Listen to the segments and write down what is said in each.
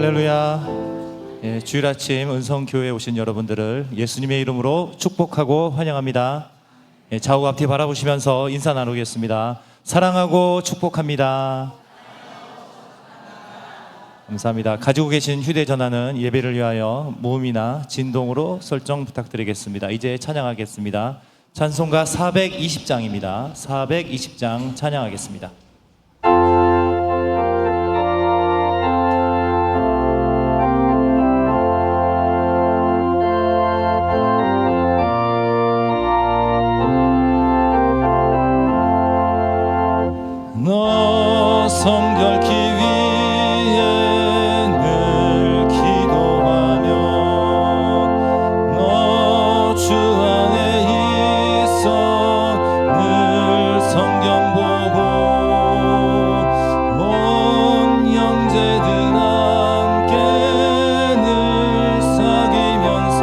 할렐루야. 주일 아침 은성교회에 오신 여러분들을 예수님의 이름으로 축복하고 환영합니다. 좌우 앞뒤 바라보시면서 인사 나누겠습니다. 사랑하고 축복합니다. 감사합니다. 가지고 계신 휴대전화는 예배를 위하여 무음이나 진동으로 설정 부탁드리겠습니다. 이제 찬양하겠습니다. 찬송가 420장입니다. 420장 찬양하겠습니다. 너 성결케 위해 늘 기도하며 너 주 안에 있어 늘 성경 보고 온 형제들 함께 늘 사귀면서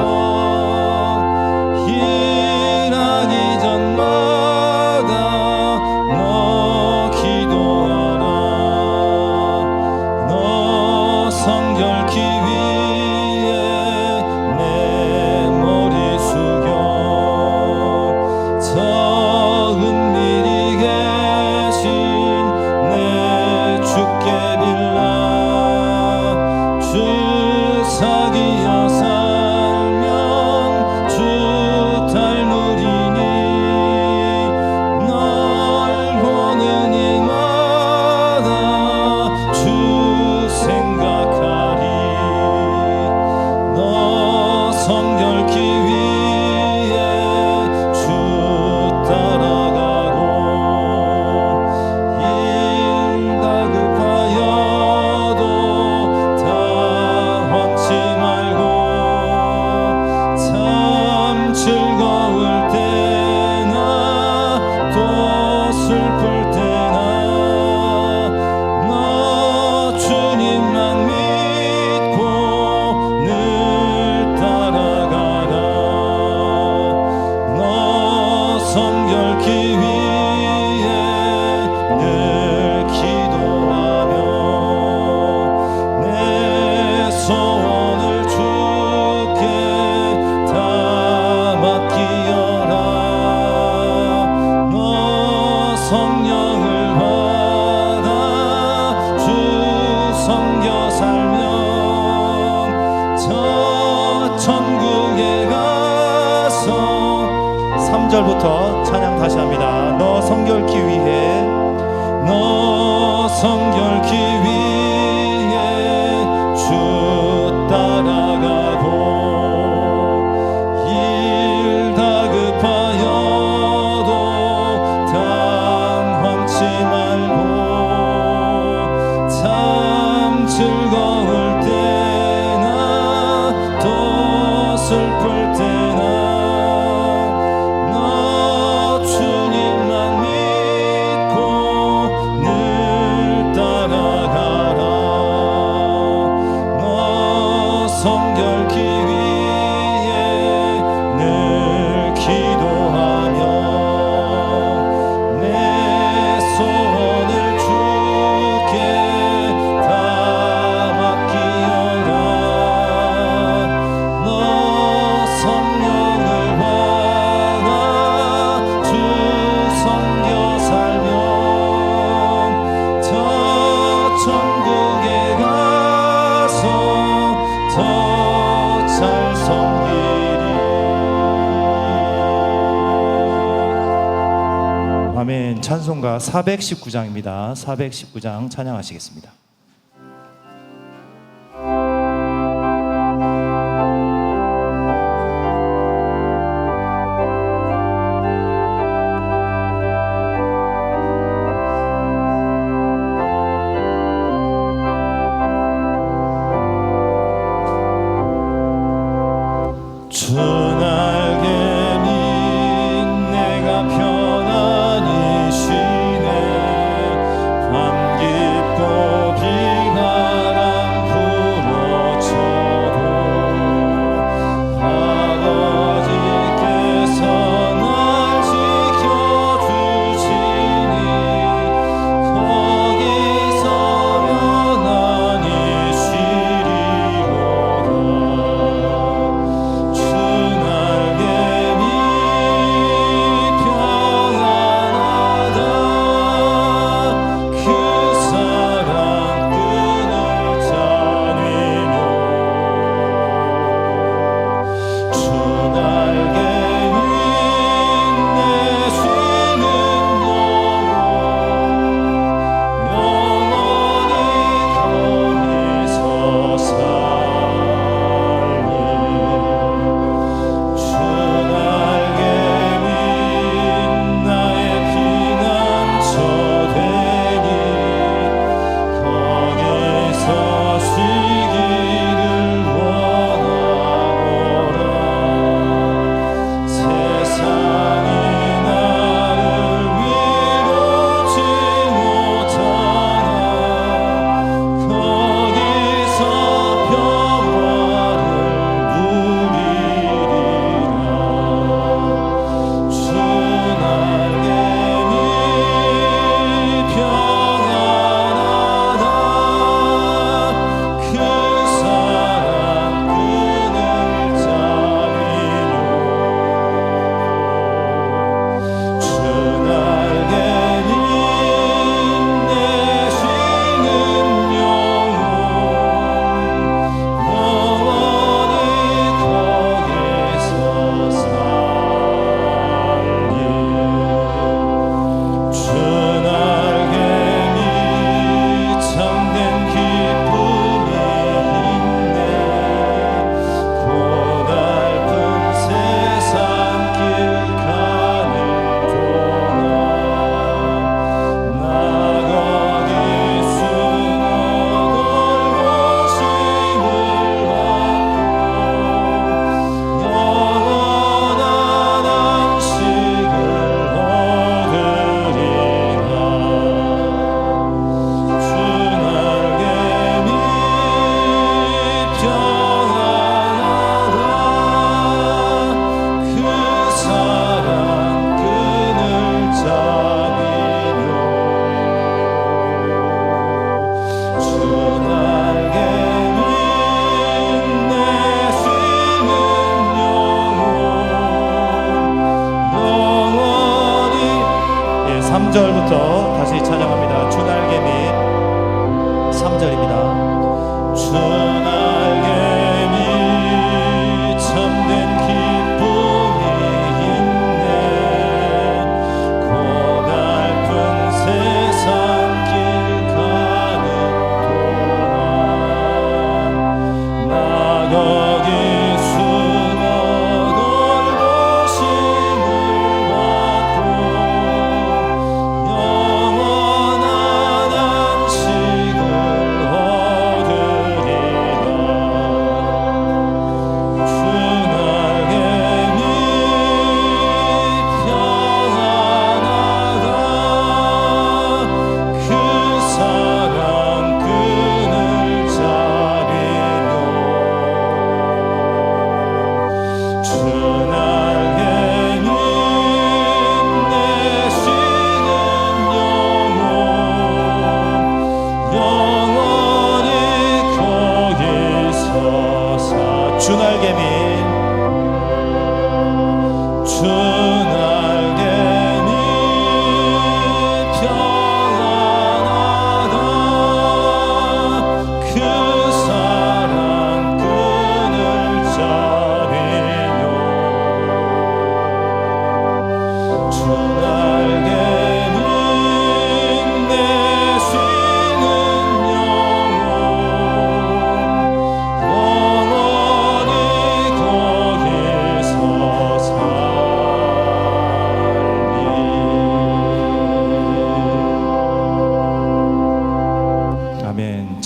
일하기 전마다 너 기도하라. 너 성결케 위해 내 머리 숙여 저 은밀히 계신 내 주께 빌라. 주 사귀어 살면 주 닮으리니 널 보는 이마다 주 생각하리. 너 성결케 위해 주 따라가고 일 다급하여도 당황치 말고 참 즐거울 때나 또 슬플 때나 너 주님만 믿고 늘 따라가라. 너 성결케 위해 늘 기도하며 내 소원을 주께 다 맡기어라. 너 성령을 받아 주 섬겨 살면 저 천국에 가서 3절부터 찬양 다시 합니다. 너 성결케 위해 너 성결케 위해 주 따라가고 일 다급하여도 당황치 말고 참 즐거울 때나 또 슬플 때나 너 주님만 믿고 늘 따라가라. 너 성결케 위해 늘 기도하며 내 소원을 주께 다 맡기어라. 너 성령을 받아 주 섬겨 살면 저 천국에 가서 더 잘 섬기리. 아멘. 찬송가 419장입니다. 419장 찬양하시겠습니다. 주 날개 민 내가 편안히 쉬네. 밤 깊고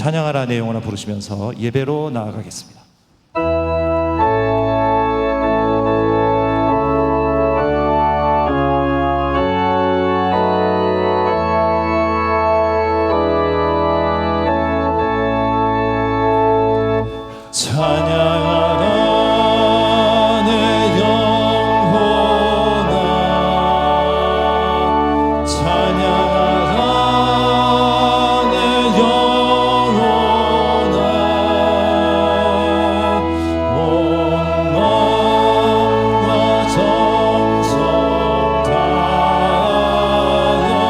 찬양하라 내 영혼아 부르시면서 예배로 나아가겠습니다. 찬양하라 내 영혼아 찬양하라 내 영혼아 온 마음과 정성 다하여 주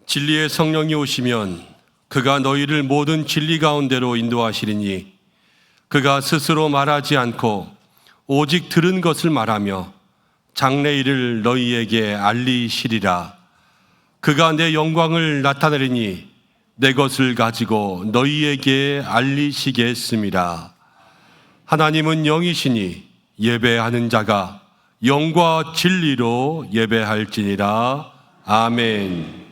진리의 성령이 오시면 그가 너희를 모든 진리 가운데로 인도하시리니 그가 스스로 말하지 않고 오직 들은 것을 말하며 장래일을 너희에게 알리시리라. 그가 내 영광을 나타내리니 내 것을 가지고 너희에게 알리시겠습니다. 하나님은 영이시니 예배하는 자가 영과 진리로 예배할지니라. 아멘.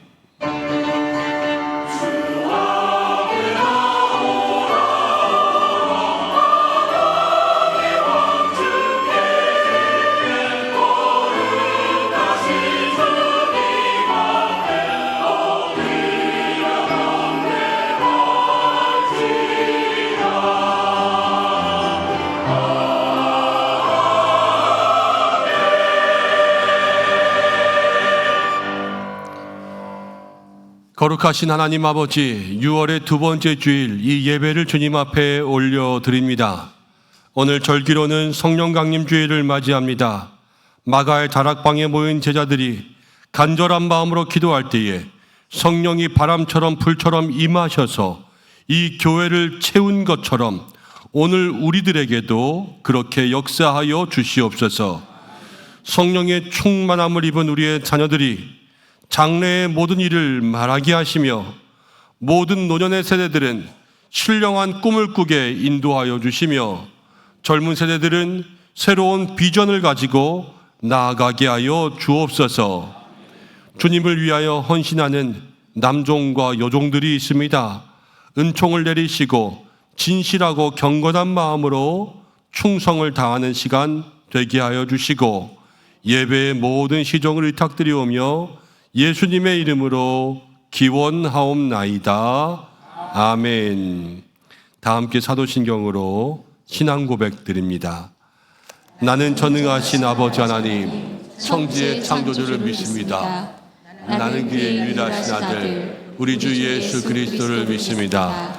거룩하신 하나님 아버지, 6월의 두 번째 주일 이 예배를 주님 앞에 올려드립니다. 오늘 절기로는 성령 강림 주일을 맞이합니다. 마가의 다락방에 모인 제자들이 간절한 마음으로 기도할 때에 성령이 바람처럼 불처럼 임하셔서 이 교회를 채운 것처럼 오늘 우리들에게도 그렇게 역사하여 주시옵소서. 성령의 충만함을 입은 우리의 자녀들이 장래의 모든 일을 말하게 하시며 모든 노년의 세대들은 신령한 꿈을 꾸게 인도하여 주시며 젊은 세대들은 새로운 비전을 가지고 나아가게 하여 주옵소서. 주님을 위하여 헌신하는 남종과 여종들이 있습니다. 은총을 내리시고 진실하고 경건한 마음으로 충성을 다하는 시간 되게 하여 주시고 예배의 모든 시종을 의탁드리오며 예수님의 이름으로 기원하옵나이다. 아멘. 다 함께 사도신경으로 신앙 고백 드립니다. 나는 전능하신 아버지 하나님, 천지의 창조주를 믿습니다. 나는 그의 유일하신 아들, 우리 주 예수 그리스도를 믿습니다.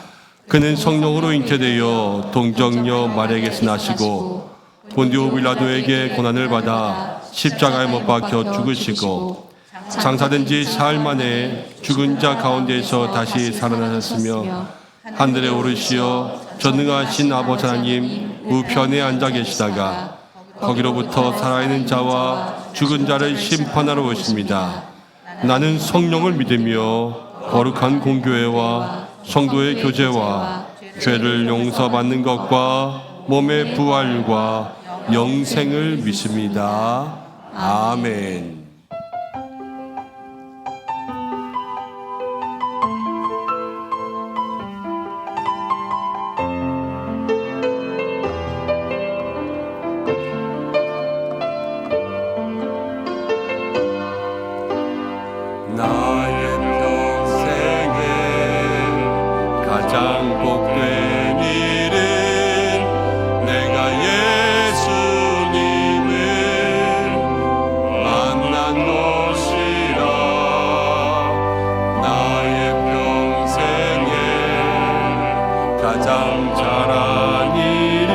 그는 성령으로 잉태되어 동정녀 마리아에게서 나시고 본디오 빌라도에게 고난을 받아 십자가에 못 박혀 죽으시고 장사된 지 사흘 만에 죽은 자 가운데에서 다시 살아나셨으며 하늘에 오르시어 전능하신 아버지 하나님 우편에 앉아 계시다가 거기로부터 살아있는 자와 죽은 자를 심판하러 오십니다. 나는 성령을 믿으며 거룩한 공교회와 성도의 교제와 죄를 용서받는 것과 몸의 부활과 영생을 믿습니다. 아멘. 가장 잘한 일은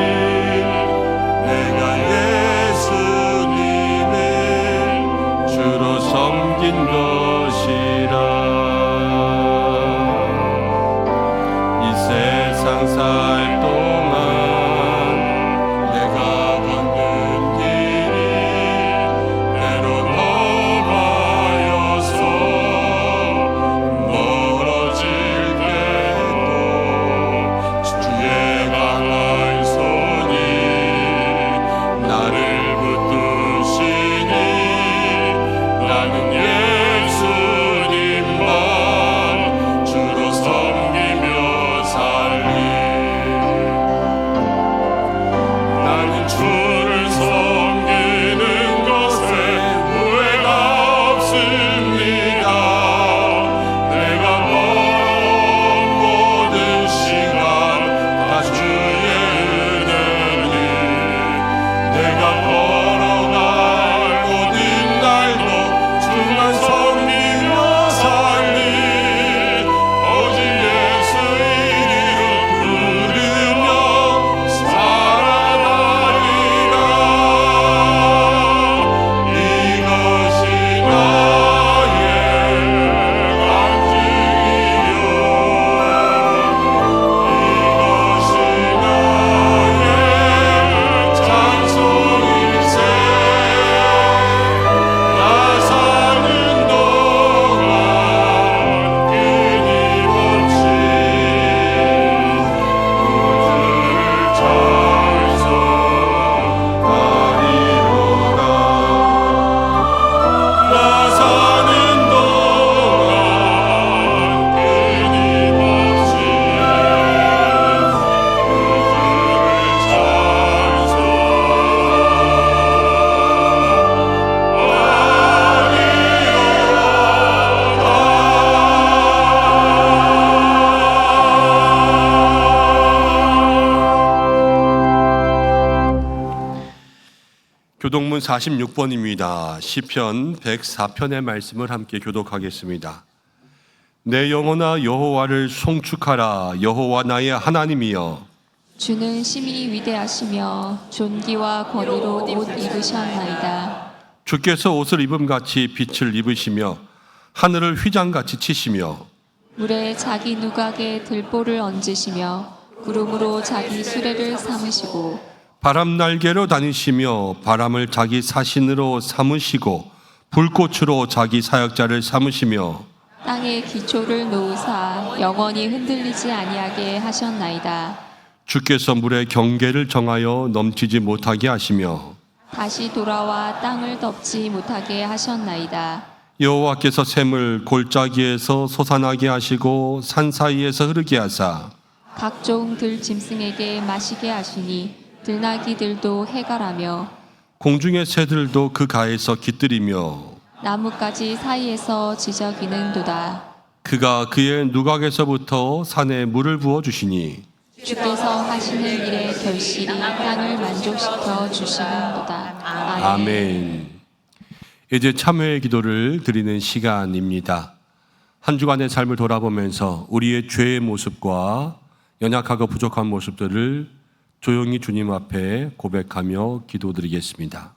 내가 예수님을 주로 섬긴 것이라. 이 세상 살 동안 내가 걷는 길이 때론 험하여서 멀어질 때도 주의 강한 손이 나를 붙드시니 나는 예수님만 주로 섬기며 살리. 나는 주를 섬기는 것에 후회가 없습니다. 내가 벌어온 모든 시간 다 주의 은혜니 내가 걸어갈 모든 날도 주만 섬기며 살리. 오직 예수 이름을 부르며 살아가리라. 이것이 나의 간증이요 이것이 나의 찬송일세. 나 사는 동안 끊임없이 주를 찬송하리로다. 나 사는 동안 끊임없이 교독문 46번입니다. 시편 104편의 말씀을 함께 교독하겠습니다. 내 영혼아 여호와를 송축하라. 여호와 나의 하나님이여. 주는 심히 위대하시며 존귀와 권위로 옷 입으셨나이다. 주께서 옷을 입음같이 빛을 입으시며 하늘을 휘장같이 치시며 물에 자기 누각에 들보를 얹으시며 구름으로 자기 수레를 삼으시고 바람 날개로 다니시며 바람을 자기 사신으로 삼으시고 불꽃으로 자기 사역자를 삼으시며 땅에 기초를 놓으사 영원히 흔들리지 아니하게 하셨나이다. 주께서 물의 경계를 정하여 넘치지 못하게 하시며 다시 돌아와 땅을 덮지 못하게 하셨나이다. 여호와께서 샘을 골짜기에서 솟아나게 하시고 산 사이에서 흐르게 하사 각종 들짐승에게 마시게 하시니 들나귀들도 해갈하며 공중의 새들도 그 가에서 깃들이며 나뭇가지 사이에서 지저귀는도다. 그가 그의 누각에서부터 산에 물을 부어 주시니 주께서 하시는 일에 결실이 땅을 만족시켜 주시는도다. 아멘. 이제 참회의 기도를 드리는 시간입니다. 한 주간의 삶을 돌아보면서 우리의 죄의 모습과 연약하고 부족한 모습들을 조용히 주님 앞에 고백하며 기도드리겠습니다.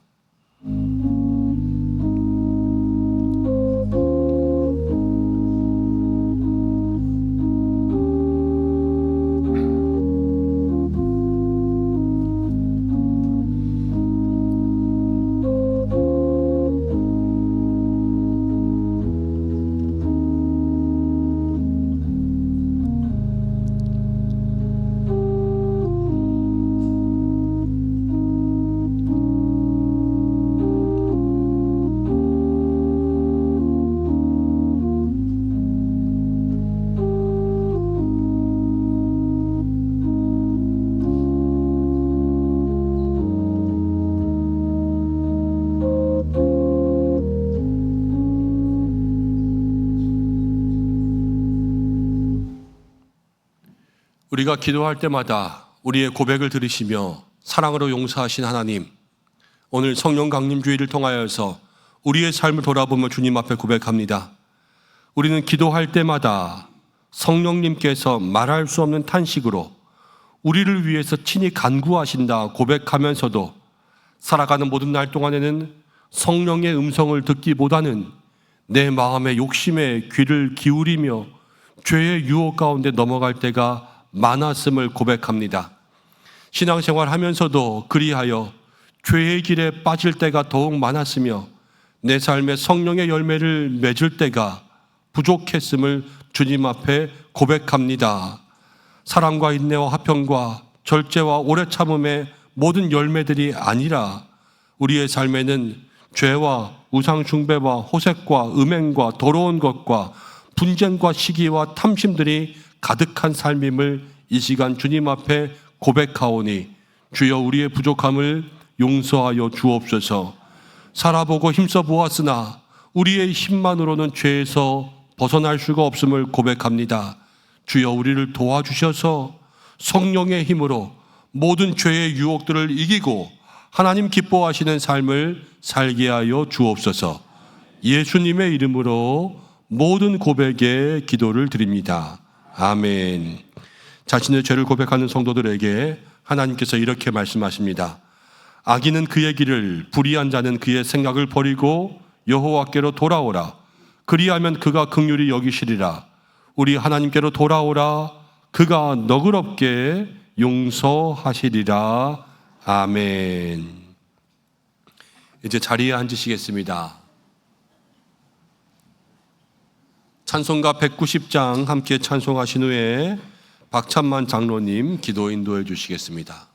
우리가 기도할 때마다 우리의 고백을 들으시며 사랑으로 용서하신 하나님, 오늘 성령 강림 주의를 통하여서 우리의 삶을 돌아보며 주님 앞에 고백합니다. 우리는 기도할 때마다 성령님께서 말할 수 없는 탄식으로 우리를 위해서 친히 간구하신다 고백하면서도 살아가는 모든 날 동안에는 성령의 음성을 듣기보다는 내 마음의 욕심에 귀를 기울이며 죄의 유혹 가운데 넘어갈 때가 많았음을 고백합니다. 신앙생활 하면서도 그리하여 죄의 길에 빠질 때가 더욱 많았으며 내 삶에 성령의 열매를 맺을 때가 부족했음을 주님 앞에 고백합니다. 사랑과 인내와 화평과 절제와 오래 참음의 모든 열매들이 아니라 우리의 삶에는 죄와 우상 숭배와 호색과 음행과 더러운 것과 분쟁과 시기와 탐심들이 가득한 삶임을 이 시간 주님 앞에 고백하오니 주여 우리의 부족함을 용서하여 주옵소서. 살아보고 힘써 보았으나 우리의 힘만으로는 죄에서 벗어날 수가 없음을 고백합니다. 주여 우리를 도와주셔서 성령의 힘으로 모든 죄의 유혹들을 이기고 하나님 기뻐하시는 삶을 살게 하여 주옵소서. 예수님의 이름으로 모든 고백에 기도를 드립니다. 아멘. 자신의 죄를 고백하는 성도들에게 하나님께서 이렇게 말씀하십니다. 악인은 그의 길을, 불의한 자는 그의 생각을 버리고 여호와께로 돌아오라. 그리하면 그가 긍휼히 여기시리라. 우리 하나님께로 돌아오라. 그가 너그럽게 용서하시리라. 아멘. 이제 자리에 앉으시겠습니다. 찬송가 190장 함께 찬송하신 후에 박찬만 장로님 기도 인도해 주시겠습니다.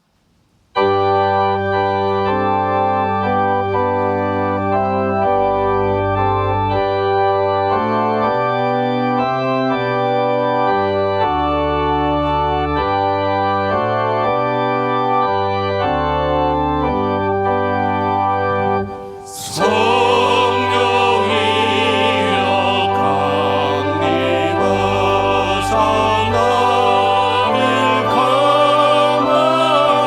나를 감화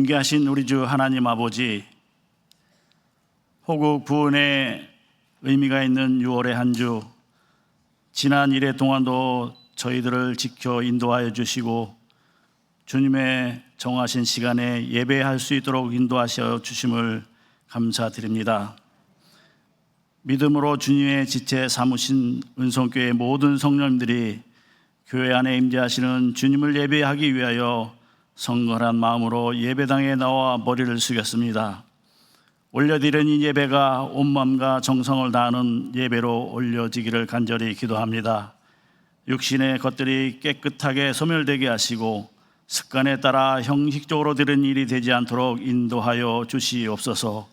존귀하신 우리 주 하나님 아버지, 호국 구원의 의미가 있는 6월의 한 주, 지난 1회 동안도 저희들을 지켜 인도하여 주시고 주님의 정하신 시간에 예배할 수 있도록 인도하셔 주심을 감사드립니다. 믿음으로 주님의 지체 삼으신 은성교회 모든 성령님들이 교회 안에 임재하시는 주님을 예배하기 위하여 성결한 마음으로 예배당에 나와 머리를 숙였습니다. 올려드리는 이 예배가 온 마음과 정성을 다하는 예배로 올려지기를 간절히 기도합니다. 육신의 것들이 깨끗하게 소멸되게 하시고 습관에 따라 형식적으로 드리는 일이 되지 않도록 인도하여 주시옵소서.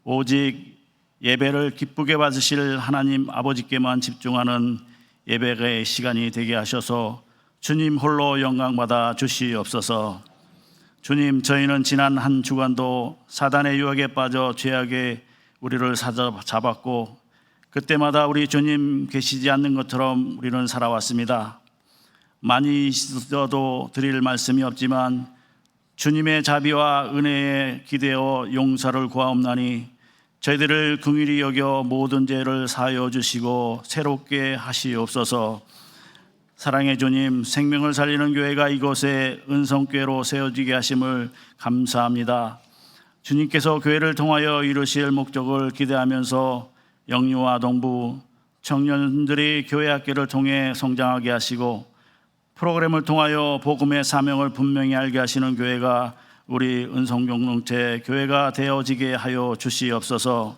오직 예배를 기쁘게 받으실 하나님 아버지께만 집중하는 예배의 시간이 되게 하셔서 주님 홀로 영광받아 주시옵소서. 주님, 저희는 지난 한 주간도 사단의 유혹에 빠져 죄악에 우리를 사로잡았고 그때마다 우리 주님 계시지 않는 것처럼 우리는 살아왔습니다. 많이 있어도 드릴 말씀이 없지만 주님의 자비와 은혜에 기대어 용서를 구하옵나니 저희들을 긍휼히 여겨 모든 죄를 사하여 주시고 새롭게 하시옵소서. 사랑의 주님, 생명을 살리는 교회가 이곳에 은성교회로 세워지게 하심을 감사합니다. 주님께서 교회를 통하여 이루실 목적을 기대하면서 영유아 동부 청년들이 교회 학교를 통해 성장하게 하시고 프로그램을 통하여 복음의 사명을 분명히 알게 하시는 교회가 우리 은성공동체 교회가 되어지게 하여 주시옵소서.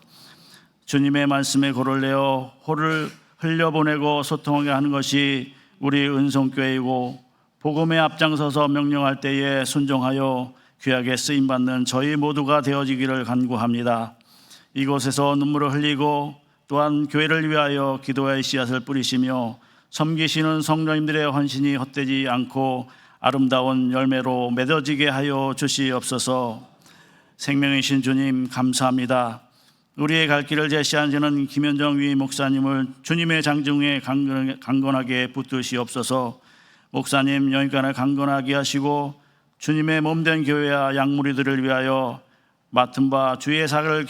주님의 말씀에 골을 내어 호를 흘려보내고 소통하게 하는 것이 우리 은성교회이고 복음에 앞장서서 명령할 때에 순종하여 귀하게 쓰임받는 저희 모두가 되어지기를 간구합니다. 이곳에서 눈물을 흘리고 또한 교회를 위하여 기도의 씨앗을 뿌리시며 섬기시는 성도님들의 헌신이 헛되지 않고 아름다운 열매로 맺어지게 하여 주시옵소서. 생명이신 주님 감사합니다. 우리의 갈 길을 제시하시는 김현정 위 목사님을 주님의 장중에 강건하게 붙드시옵소서. 목사님 영육간을 강건하게 하시고 주님의 몸된 교회와 양무리들을 위하여 맡은 바 주의 사를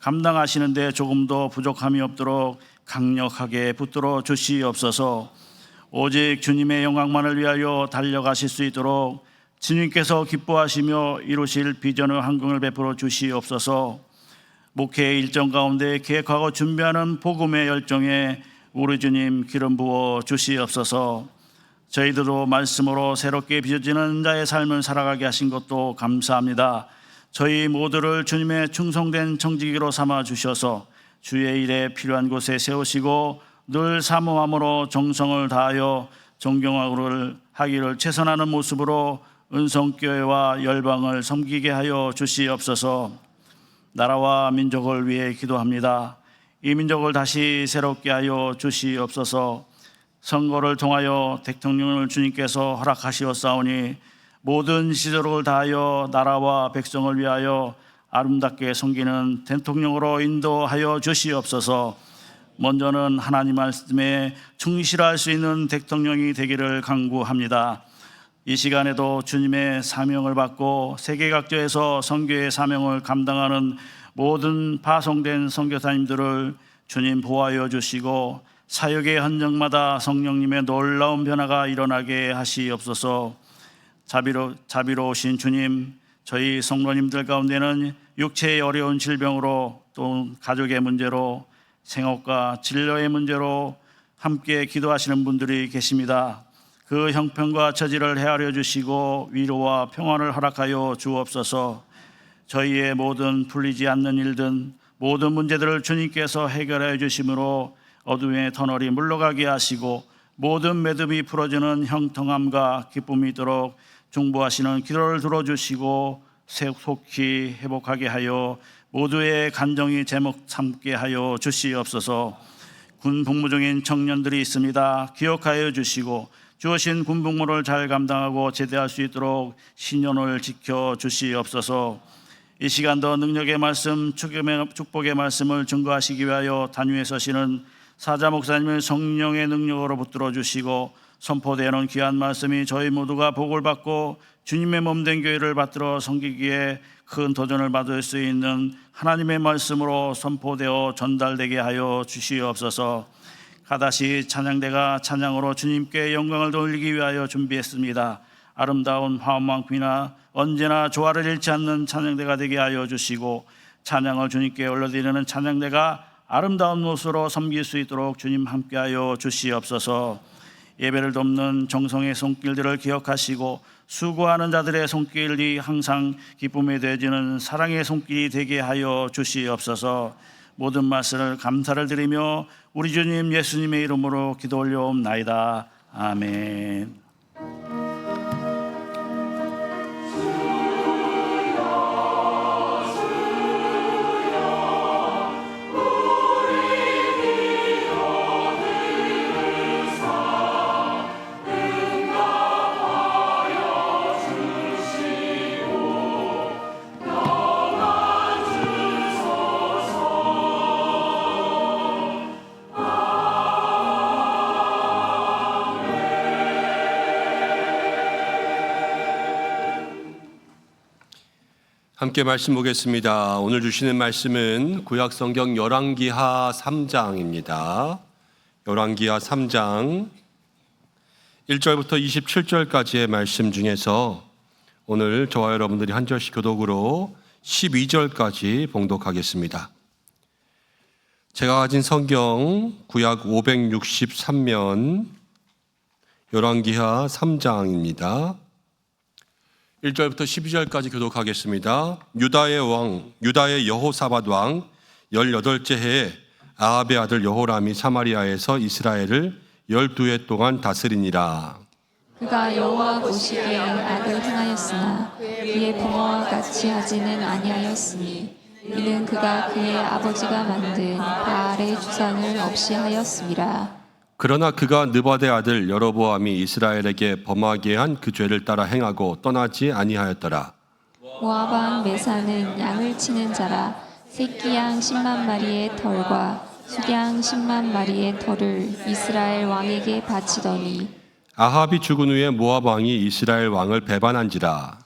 감당하시는데 조금도 부족함이 없도록 강력하게 붙들어 주시옵소서. 오직 주님의 영광만을 위하여 달려가실 수 있도록 주님께서 기뻐하시며 이루실 비전의 한궁을 베풀어 주시옵소서. 목회의 일정 가운데 계획하고 준비하는 복음의 열정에 우리 주님 기름 부어 주시옵소서. 저희들도 말씀으로 새롭게 빚어지는 자의 삶을 살아가게 하신 것도 감사합니다. 저희 모두를 주님의 충성된 청지기로 삼아 주셔서 주의 일에 필요한 곳에 세우시고 늘 사모함으로 정성을 다하여 존경하기를 하기를 최선하는 모습으로 은성교회와 열방을 섬기게 하여 주시옵소서. 나라와 민족을 위해 기도합니다. 이 민족을 다시 새롭게 하여 주시옵소서. 선거를 통하여 대통령을 주님께서 허락하시었사오니 모든 시도를 다하여 나라와 백성을 위하여 아름답게 섬기는 대통령으로 인도하여 주시옵소서. 먼저는 하나님 말씀에 충실할 수 있는 대통령이 되기를 간구합니다. 이 시간에도 주님의 사명을 받고 세계 각지에서 선교의 사명을 감당하는 모든 파송된 선교사님들을 주님 보호하여 주시고 사역의 현장마다 성령님의 놀라운 변화가 일어나게 하시옵소서. 자비로우신 주님, 저희 성도님들 가운데는 육체의 어려운 질병으로 또 가족의 문제로 생업과 진로의 문제로 함께 기도하시는 분들이 계십니다. 그 형편과 처지를 헤아려 주시고 위로와 평안을 허락하여 주옵소서. 저희의 모든 풀리지 않는 일든 모든 문제들을 주님께서 해결해 주심으로 어둠의 터널이 물러가게 하시고 모든 매듭이 풀어지는 형통함과 기쁨이 있도록 중보하시는 기도를 들어주시고 속히 회복하게 하여 모두의 간정이 제목 삼게 하여 주시옵소서. 군 복무 중인 청년들이 있습니다. 기억하여 주시고 주어진 군 복무를 잘 감당하고 제대할 수 있도록 신년을 지켜 주시옵소서. 이 시간도 능력의 말씀, 축복의 말씀을 증거하시기 위하여 단위에 서시는 사자 목사님을 성령의 능력으로 붙들어 주시고 선포되는 귀한 말씀이 저희 모두가 복을 받고 주님의 몸된 교회를 받들어 섬기기에 큰 도전을 받을 수 있는 하나님의 말씀으로 선포되어 전달되게 하여 주시옵소서. 가다시 찬양대가 찬양으로 주님께 영광을 돌리기 위하여 준비했습니다. 아름다운 화음만큼이나 언제나 조화를 잃지 않는 찬양대가 되게 하여 주시고, 찬양을 주님께 올려드리는 찬양대가 아름다운 모습으로 섬길 수 있도록 주님 함께하여 주시옵소서. 예배를 돕는 정성의 손길들을 기억하시고 수고하는 자들의 손길이 항상 기쁨에 되어지는 사랑의 손길이 되게 하여 주시옵소서. 모든 말씀을 감사를 드리며 우리 주님 예수님의 이름으로 기도 올려옵나이다. 아멘. 함께 말씀 보겠습니다. 오늘 주시는 말씀은 구약성경 열왕기하 3장입니다. 열왕기하 3장 1절부터 27절까지의 말씀 중에서 오늘 저와 여러분들이 한 절씩 교독으로 12절까지 봉독하겠습니다. 제가 가진 성경 구약 563면 열왕기하 3장입니다. 1절부터 12절까지 교독하겠습니다. 유다의 여호사밧 왕 18째 해에 아합의 아들 여호람이 사마리아에서 이스라엘을 12해 동안 다스리니라. 그가 여호와 보시기에 악을 행하였으나 그의 부모와 같이 하지는 아니하였으니 이는 그가 그의 아버지가 만든 바알의 주상을 없이 하였음이라. 그러나 그가 느바데 아들 여로보암이 이스라엘에게 범하게 한 그 죄를 따라 행하고 떠나지 아니하였더라. 모압 왕 메사는 양을 치는 자라 새끼양 10만 마리의 털과 수양 10만 마리의 털을 이스라엘 왕에게 바치더니 아합이 죽은 후에 모압 왕이 이스라엘 왕을 배반한지라.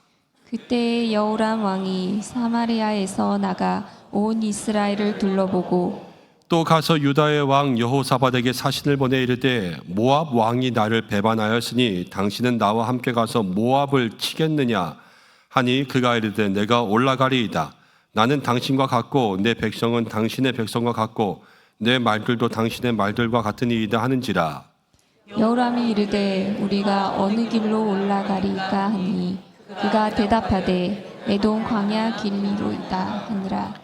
그때에 여호람 왕이 사마리아에서 나가 온 이스라엘을 둘러보고 또 가서 유다의 왕 여호사밧에게 사신을 보내 이르되 모압 왕이 나를 배반하였으니 당신은 나와 함께 가서 모압을 치겠느냐 하니 그가 이르되 내가 올라가리이다. 나는 당신과 같고 내 백성은 당신의 백성과 같고 내 말들도 당신의 말들과 같으니이다 하는지라. 여호람이 이르되 우리가 어느 길로 올라가리까 하니 그가 대답하되 에돔 광야 길이로이다 하니라.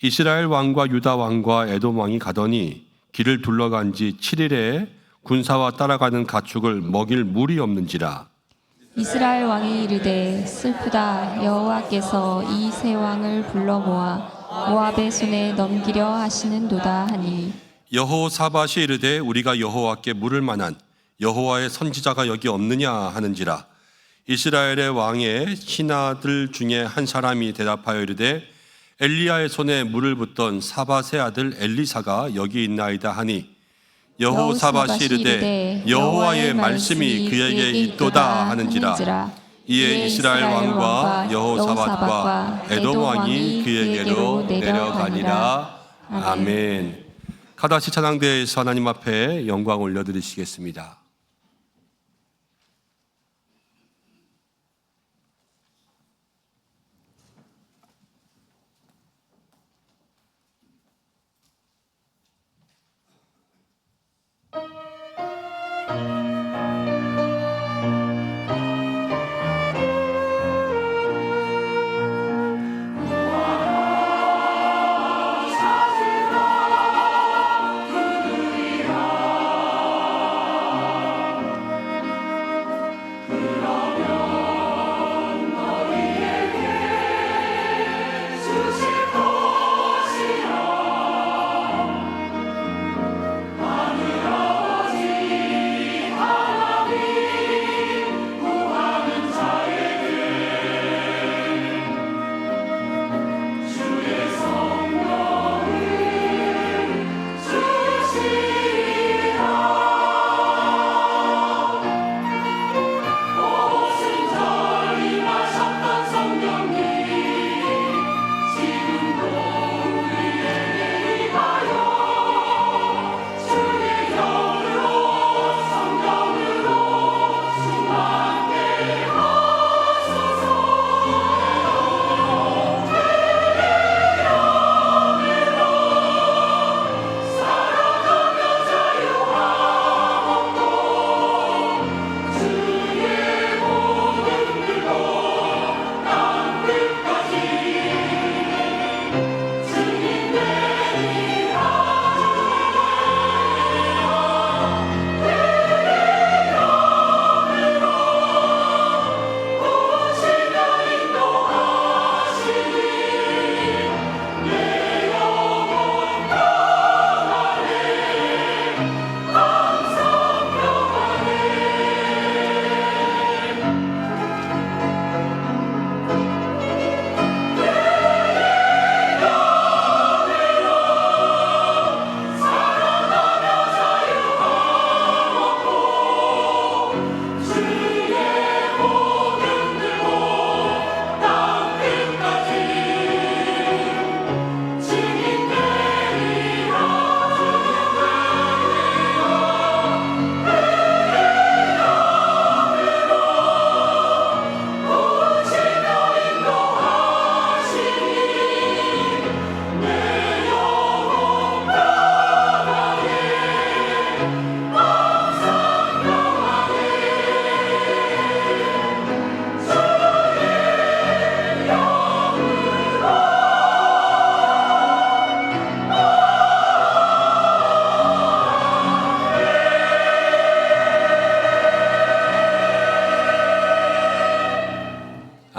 이스라엘 왕과 유다 왕과 에돔 왕이 가더니 길을 둘러간 지 7일에 군사와 따라가는 가축을 먹일 물이 없는지라. 이스라엘 왕이 이르되 슬프다. 여호와께서 이 세 왕을 불러 모아 모압의 손에 넘기려 하시는도다 하니 여호사밧이 이르되 우리가 여호와께 물을 만한 여호와의 선지자가 여기 없느냐 하는지라. 이스라엘의 왕의 신하들 중에 한 사람이 대답하여 이르되 엘리야의 손에 물을 붓던 사밧의 아들 엘리사가 여기 있나이다 하니 여호사밧이 이르되 여호와의 말씀이 그에게 있도다 하는지라. 이에 이스라엘 왕과 여호사밧과 에돔 왕이 그에게로 내려가니라. 아멘. 가다시 찬양대에서 하나님 앞에 영광 올려드리시겠습니다.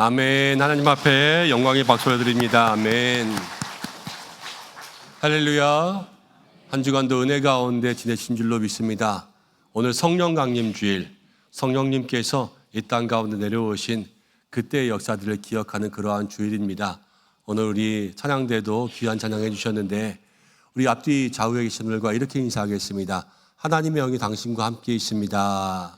아멘. 하나님 앞에 영광의 박수를 드립니다. 아멘. 할렐루야. 한 주간도 은혜 가운데 지내신 줄로 믿습니다. 오늘 성령 강림 주일, 성령님께서 이 땅 가운데 내려오신 그때의 역사들을 기억하는 그러한 주일입니다. 오늘 우리 찬양대도 귀한 찬양해 주셨는데 우리 앞뒤 좌우에 계신 분들과 이렇게 인사하겠습니다. 하나님의 영이 당신과 함께 있습니다.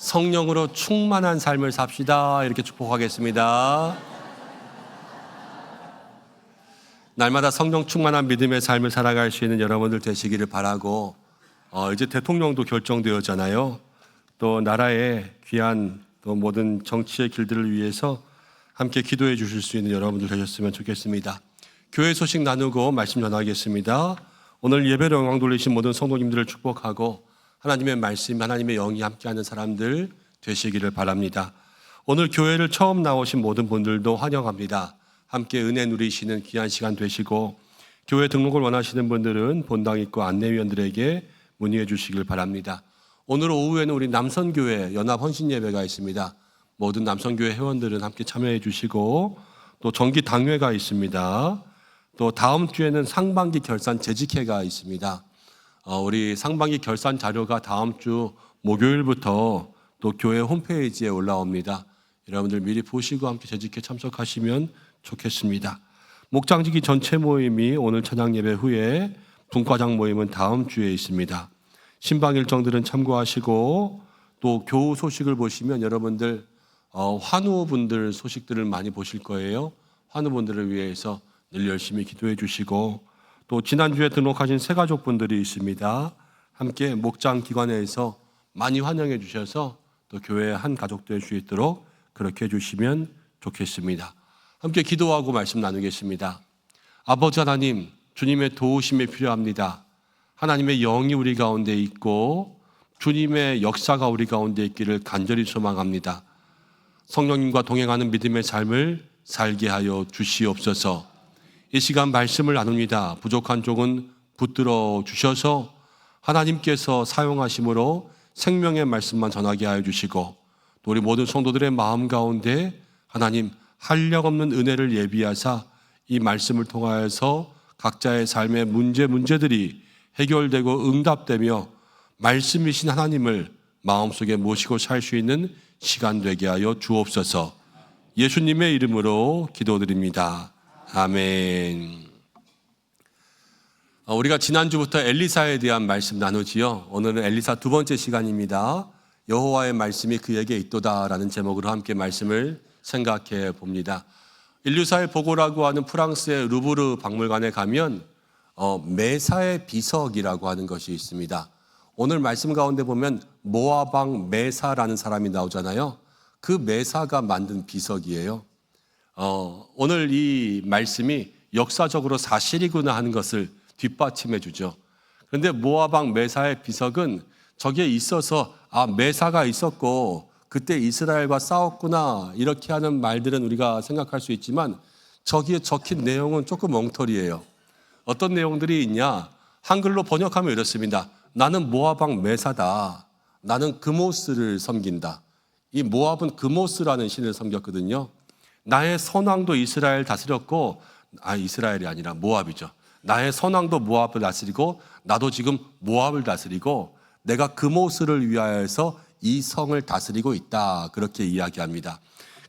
성령으로 충만한 삶을 삽시다. 이렇게 축복하겠습니다. 날마다 성령 충만한 믿음의 삶을 살아갈 수 있는 여러분들 되시기를 바라고, 이제 대통령도 결정되었잖아요. 또 나라의 귀한 또 모든 정치의 길들을 위해서 함께 기도해 주실 수 있는 여러분들 되셨으면 좋겠습니다. 교회 소식 나누고 말씀 전하겠습니다. 오늘 예배로 영광 돌리신 모든 성도님들을 축복하고 하나님의 말씀, 하나님의 영이 함께하는 사람들 되시기를 바랍니다. 오늘 교회를 처음 나오신 모든 분들도 환영합니다. 함께 은혜 누리시는 귀한 시간 되시고, 교회 등록을 원하시는 분들은 본당 입구 안내위원들에게 문의해 주시길 바랍니다. 오늘 오후에는 우리 남선교회 연합 헌신 예배가 있습니다. 모든 남선교회 회원들은 함께 참여해 주시고, 또 정기 당회가 있습니다. 또 다음 주에는 상반기 결산 재직회가 있습니다. 우리 상반기 결산 자료가 다음 주 목요일부터 또 교회 홈페이지에 올라옵니다. 여러분들 미리 보시고 함께 재직회 참석하시면 좋겠습니다. 목장지기 전체 모임이 오늘 찬양 예배 후에 분과장 모임은 다음 주에 있습니다. 신방 일정들은 참고하시고, 또 교우 소식을 보시면 여러분들 환우분들 소식들을 많이 보실 거예요. 환우분들을 위해서 늘 열심히 기도해 주시고, 또 지난주에 등록하신 새가족분들이 있습니다. 함께 목장 기관에서 많이 환영해 주셔서 또 교회의 한 가족 될 수 있도록 그렇게 해주시면 좋겠습니다. 함께 기도하고 말씀 나누겠습니다. 아버지 하나님, 주님의 도우심이 필요합니다. 하나님의 영이 우리 가운데 있고 주님의 역사가 우리 가운데 있기를 간절히 소망합니다. 성령님과 동행하는 믿음의 삶을 살게 하여 주시옵소서. 이 시간 말씀을 나눕니다. 부족한 쪽은 붙들어 주셔서 하나님께서 사용하심으로 생명의 말씀만 전하게 하여 주시고, 또 우리 모든 성도들의 마음 가운데 하나님 한량없는 은혜를 예비하사 이 말씀을 통하여서 각자의 삶의 문제들이 해결되고 응답되며 말씀이신 하나님을 마음속에 모시고 살 수 있는 시간 되게 하여 주옵소서. 예수님의 이름으로 기도드립니다. 아멘. 우리가 지난주부터 엘리사에 대한 말씀 나누지요. 오늘은 엘리사 두 번째 시간입니다. 여호와의 말씀이 그에게 있도다라는 제목으로 함께 말씀을 생각해 봅니다. 인류사의 보고라고 하는 프랑스의 루브르 박물관에 가면 메사의 비석이라고 하는 것이 있습니다. 오늘 말씀 가운데 보면 모압 왕 메사라는 사람이 나오잖아요. 그 메사가 만든 비석이에요. 오늘 이 말씀이 역사적으로 사실이구나 하는 것을 뒷받침해 주죠. 그런데 모압 왕 메사의 비석은 저기에 있어서 메사가 있었고 그때 이스라엘과 싸웠구나 이렇게 하는 말들은 우리가 생각할 수 있지만 저기에 적힌 내용은 조금 엉터리예요. 어떤 내용들이 있냐? 한글로 번역하면 이렇습니다. 나는 모압 왕 메사다. 나는 그모스를 섬긴다. 이 모압은 그모스라는 신을 섬겼거든요. 나의 선왕도 이스라엘 다스렸고, 이스라엘이 아니라 모압이죠. 나의 선왕도 모압을 다스리고 나도 지금 모압을 다스리고 내가 그모스를 위하여서 이 성을 다스리고 있다. 그렇게 이야기합니다.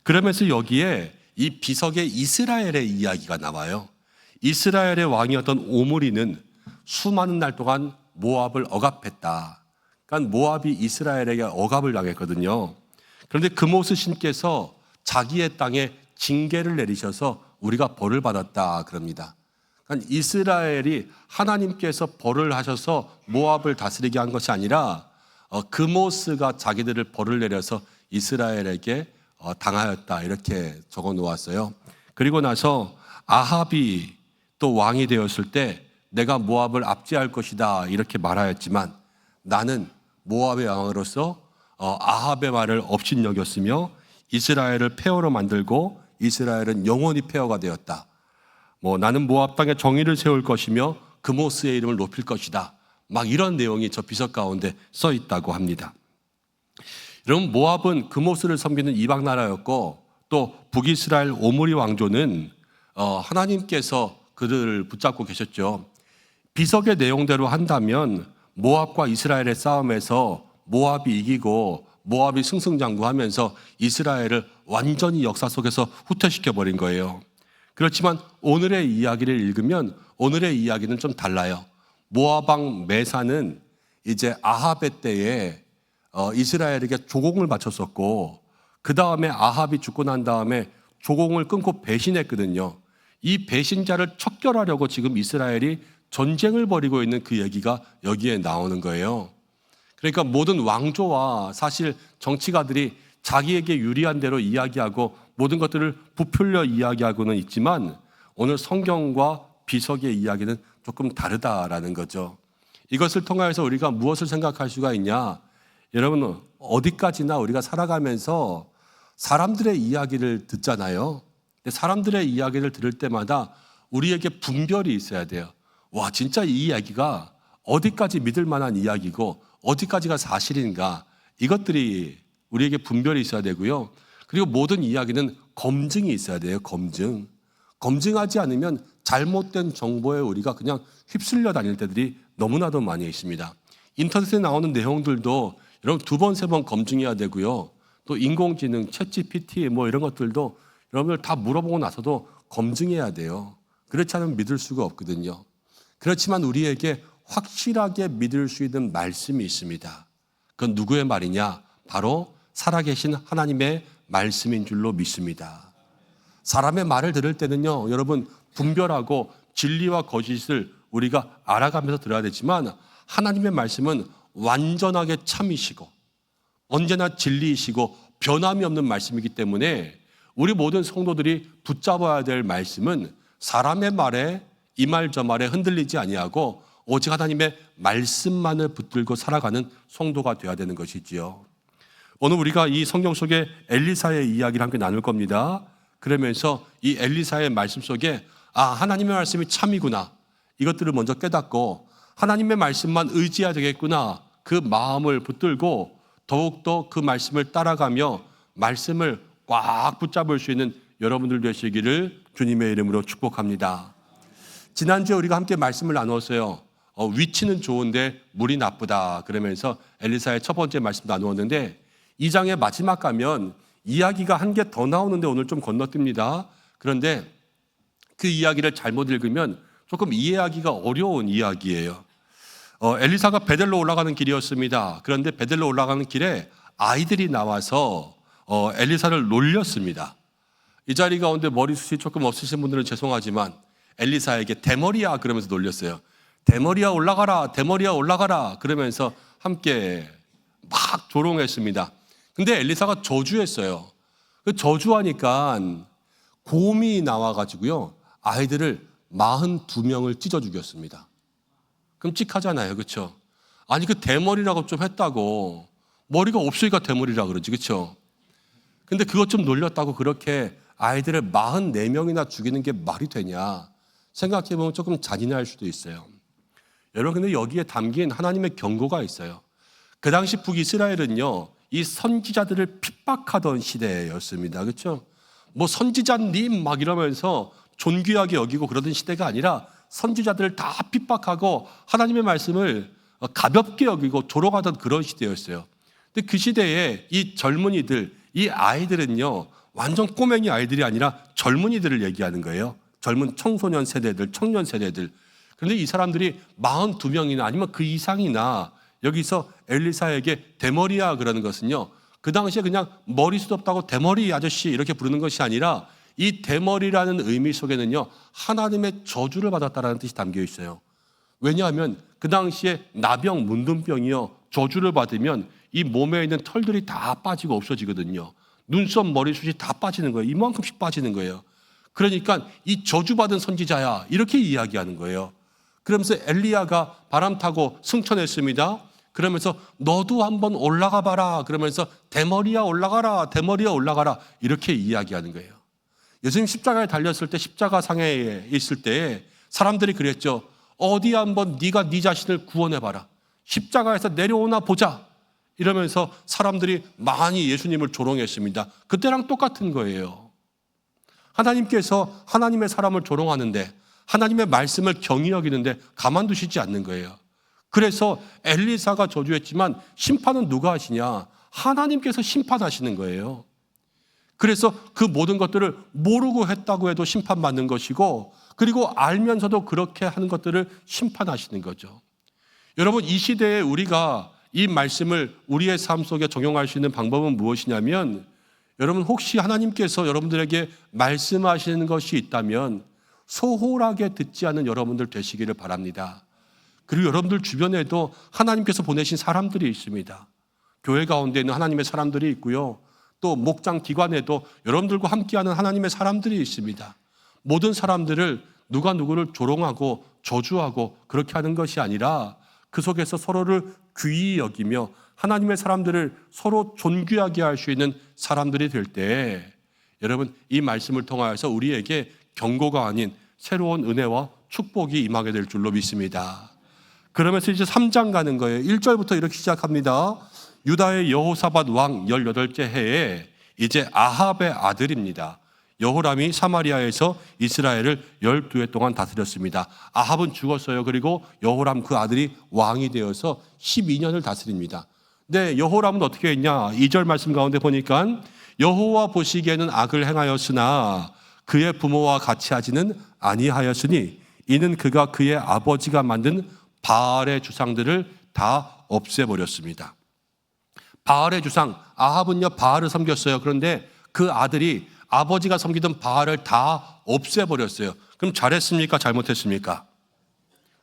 그러면서 여기에 이 비석의 이스라엘의 이야기가 나와요. 이스라엘의 왕이었던 오므리는 수많은 날 동안 모압을 억압했다. 그러니까 모압이 이스라엘에게 억압을 당했거든요. 그런데 그모스 신께서 자기의 땅에 징계를 내리셔서 우리가 벌을 받았다 그럽니다. 그러니까 이스라엘이 하나님께서 벌을 하셔서 모압을 다스리게 한 것이 아니라 그모스가 자기들을 벌을 내려서 이스라엘에게 당하였다 이렇게 적어 놓았어요. 그리고 나서 아합이 또 왕이 되었을 때 내가 모압을 압제할 것이다 이렇게 말하였지만 나는 모압의 왕으로서 아합의 말을 업신여겼으며 이스라엘을 폐허로 만들고 이스라엘은 영원히 폐허가 되었다. 나는 모압 땅에 정의를 세울 것이며 그모스의 이름을 높일 것이다. 막 이런 내용이 저 비석 가운데 써 있다고 합니다. 여러분, 모압은 그모스를 섬기는 이방 나라였고 또 북이스라엘 오므리 왕조는 하나님께서 그들을 붙잡고 계셨죠. 비석의 내용대로 한다면 모압과 이스라엘의 싸움에서 모압이 이기고 모압이 승승장구하면서 이스라엘을 완전히 역사 속에서 후퇴시켜버린 거예요. 그렇지만 오늘의 이야기를 읽으면 오늘의 이야기는 좀 달라요. 모압 왕 메사는 이제 아합의 때에 이스라엘에게 조공을 바쳤었고, 그 다음에 아합이 죽고 난 다음에 조공을 끊고 배신했거든요. 이 배신자를 척결하려고 지금 이스라엘이 전쟁을 벌이고 있는 그 얘기가 여기에 나오는 거예요. 그러니까 모든 왕조와 사실 정치가들이 자기에게 유리한 대로 이야기하고 모든 것들을 부풀려 이야기하고는 있지만 오늘 성경과 비석의 이야기는 조금 다르다라는 거죠. 이것을 통하여서 우리가 무엇을 생각할 수가 있냐? 여러분, 어디까지나 우리가 살아가면서 사람들의 이야기를 듣잖아요. 사람들의 이야기를 들을 때마다 우리에게 분별이 있어야 돼요. 와, 진짜 이 이야기가 어디까지 믿을 만한 이야기고 어디까지가 사실인가, 이것들이 우리에게 분별이 있어야 되고요. 그리고 모든 이야기는 검증이 있어야 돼요. 검증하지 않으면 잘못된 정보에 우리가 그냥 휩쓸려 다닐 때들이 너무나도 많이 있습니다. 인터넷에 나오는 내용들도 여러분 2번, 3번 검증해야 되고요. 또 인공지능, 챗GPT 뭐 이런 것들도 여러분들 다 물어보고 나서도 검증해야 돼요. 그렇지 않으면 믿을 수가 없거든요. 그렇지만 우리에게 확실하게 믿을 수 있는 말씀이 있습니다. 그건 누구의 말이냐? 바로 살아계신 하나님의 말씀인 줄로 믿습니다. 사람의 말을 들을 때는요, 여러분 분별하고 진리와 거짓을 우리가 알아가면서 들어야 되지만 하나님의 말씀은 완전하게 참이시고 언제나 진리이시고 변함이 없는 말씀이기 때문에 우리 모든 성도들이 붙잡아야 될 말씀은 사람의 말에 이 말 저 말에 흔들리지 아니하고 오직 하나님의 말씀만을 붙들고 살아가는 성도가 되어야 되는 것이지요. 오늘 우리가 이 성경 속에 엘리사의 이야기를 함께 나눌 겁니다. 그러면서 이 엘리사의 말씀 속에 하나님의 말씀이 참이구나, 이것들을 먼저 깨닫고 하나님의 말씀만 의지해야 되겠구나, 그 마음을 붙들고 더욱더 그 말씀을 따라가며 말씀을 꽉 붙잡을 수 있는 여러분들 되시기를 주님의 이름으로 축복합니다. 지난주에 우리가 함께 말씀을 나누었어요. 위치는 좋은데 물이 나쁘다 그러면서 엘리사의 첫 번째 말씀 나누었는데, 이 장의 마지막 가면 이야기가 한 개 더 나오는데 오늘 좀 건너뜁니다. 그런데 그 이야기를 잘못 읽으면 조금 이해하기가 어려운 이야기예요. 엘리사가 베델로 올라가는 길이었습니다. 그런데 베델로 올라가는 길에 아이들이 나와서 엘리사를 놀렸습니다. 이 자리 가운데 머리숱이 조금 없으신 분들은 죄송하지만 엘리사에게 대머리야 그러면서 놀렸어요. 대머리야 올라가라, 대머리야 올라가라 그러면서 함께 막 조롱했습니다. 근데 엘리사가 저주했어요. 그 저주하니까 곰이 나와가지고요, 아이들을 42명을 찢어 죽였습니다. 끔찍하잖아요, 그렇죠? 아니 그 대머리라고 좀 했다고, 머리가 없으니까 대머리라 그러지, 그렇죠? 근데 그것 좀 놀렸다고 그렇게 아이들을 44명이나 죽이는 게 말이 되냐 생각해보면 조금 잔인할 수도 있어요. 여러분, 근데 여기에 담긴 하나님의 경고가 있어요. 그 당시 북이스라엘은요, 이 선지자들을 핍박하던 시대였습니다. 그렇죠? 뭐 선지자님 막 이러면서 존귀하게 여기고 그러던 시대가 아니라 선지자들을 다 핍박하고 하나님의 말씀을 가볍게 여기고 조롱하던 그런 시대였어요. 근데 그 시대에 이 젊은이들, 이 아이들은요, 완전 꼬맹이 아이들이 아니라 젊은이들을 얘기하는 거예요. 젊은 청소년 세대들, 청년 세대들. 그런데 이 사람들이 42명이나 아니면 그 이상이나 여기서 엘리사에게 대머리야 그러는 것은요, 그 당시에 그냥 머리숱 없다고 대머리 아저씨 이렇게 부르는 것이 아니라 이 대머리라는 의미 속에는요, 하나님의 저주를 받았다라는 뜻이 담겨 있어요. 왜냐하면 그 당시에 나병, 문둥병이요, 저주를 받으면 이 몸에 있는 털들이 다 빠지고 없어지거든요. 눈썹, 머리숱이 다 빠지는 거예요. 이만큼씩 빠지는 거예요. 그러니까 이 저주받은 선지자야 이렇게 이야기하는 거예요. 그러면서 엘리야가 바람 타고 승천했습니다. 그러면서 너도 한번 올라가 봐라 그러면서 대머리야 올라가라, 대머리야 올라가라 이렇게 이야기하는 거예요. 예수님 십자가에 달렸을 때, 십자가 상에 있을 때 사람들이 그랬죠. 어디 한번 네가 네 자신을 구원해 봐라, 십자가에서 내려오나 보자, 이러면서 사람들이 많이 예수님을 조롱했습니다. 그때랑 똑같은 거예요. 하나님께서 하나님의 사람을 조롱하는데, 하나님의 말씀을 경히 여기는데 가만두시지 않는 거예요. 그래서 엘리사가 저주했지만 심판은 누가 하시냐? 하나님께서 심판하시는 거예요. 그래서 그 모든 것들을 모르고 했다고 해도 심판받는 것이고, 그리고 알면서도 그렇게 하는 것들을 심판하시는 거죠. 여러분, 이 시대에 우리가 이 말씀을 우리의 삶 속에 적용할 수 있는 방법은 무엇이냐면, 여러분, 혹시 하나님께서 여러분들에게 말씀하시는 것이 있다면 소홀하게 듣지 않는 여러분들 되시기를 바랍니다. 그리고 여러분들 주변에도 하나님께서 보내신 사람들이 있습니다. 교회 가운데 있는 하나님의 사람들이 있고요. 또 목장 기관에도 여러분들과 함께하는 하나님의 사람들이 있습니다. 모든 사람들을 누가 누구를 조롱하고 저주하고 그렇게 하는 것이 아니라 그 속에서 서로를 귀히 여기며 하나님의 사람들을 서로 존귀하게 할 수 있는 사람들이 될 때, 여러분, 이 말씀을 통하여서 우리에게 경고가 아닌 새로운 은혜와 축복이 임하게 될 줄로 믿습니다. 그러면서 이제 3장 가는 거예요. 1절부터 이렇게 시작합니다. 유다의 여호사밧 왕 18째 해에 이제 아합의 아들입니다. 여호람이 사마리아에서 이스라엘을 12해 동안 다스렸습니다. 아합은 죽었어요. 그리고 여호람 그 아들이 왕이 되어서 12년을 다스립니다. 네, 여호람은 어떻게 했냐? 2절 말씀 가운데 보니까 여호와 보시기에는 악을 행하였으나 그의 부모와 같이 하지는 아니하였으니 이는 그가 그의 아버지가 만든 바알의 주상들을 다 없애버렸습니다. 바알의 주상, 아합은요 바알을 섬겼어요. 그런데 그 아들이 아버지가 섬기던 바알을 다 없애버렸어요. 그럼 잘했습니까? 잘못했습니까?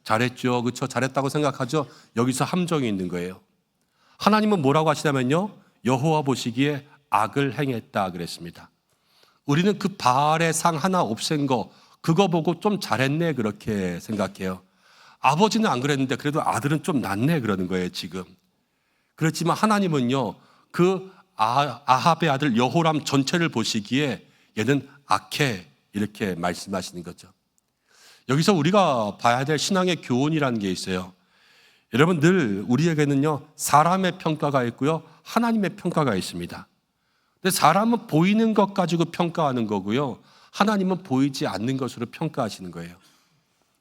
잘했죠. 그렇죠? 잘했다고 생각하죠. 여기서 함정이 있는 거예요. 하나님은 뭐라고 하시냐면요, 여호와 보시기에 악을 행했다 그랬습니다. 우리는 그 바알의 상 하나 없앤 거, 그거 보고 좀 잘했네 그렇게 생각해요. 아버지는 안 그랬는데 그래도 아들은 좀 낫네 그러는 거예요 지금. 그렇지만 하나님은요, 그 아합의 아들 여호람 전체를 보시기에 얘는 악해 이렇게 말씀하시는 거죠. 여기서 우리가 봐야 될 신앙의 교훈이라는 게 있어요. 여러분, 늘 우리에게는요 사람의 평가가 있고요 하나님의 평가가 있습니다. 근데 사람은 보이는 것 가지고 평가하는 거고요, 하나님은 보이지 않는 것으로 평가하시는 거예요.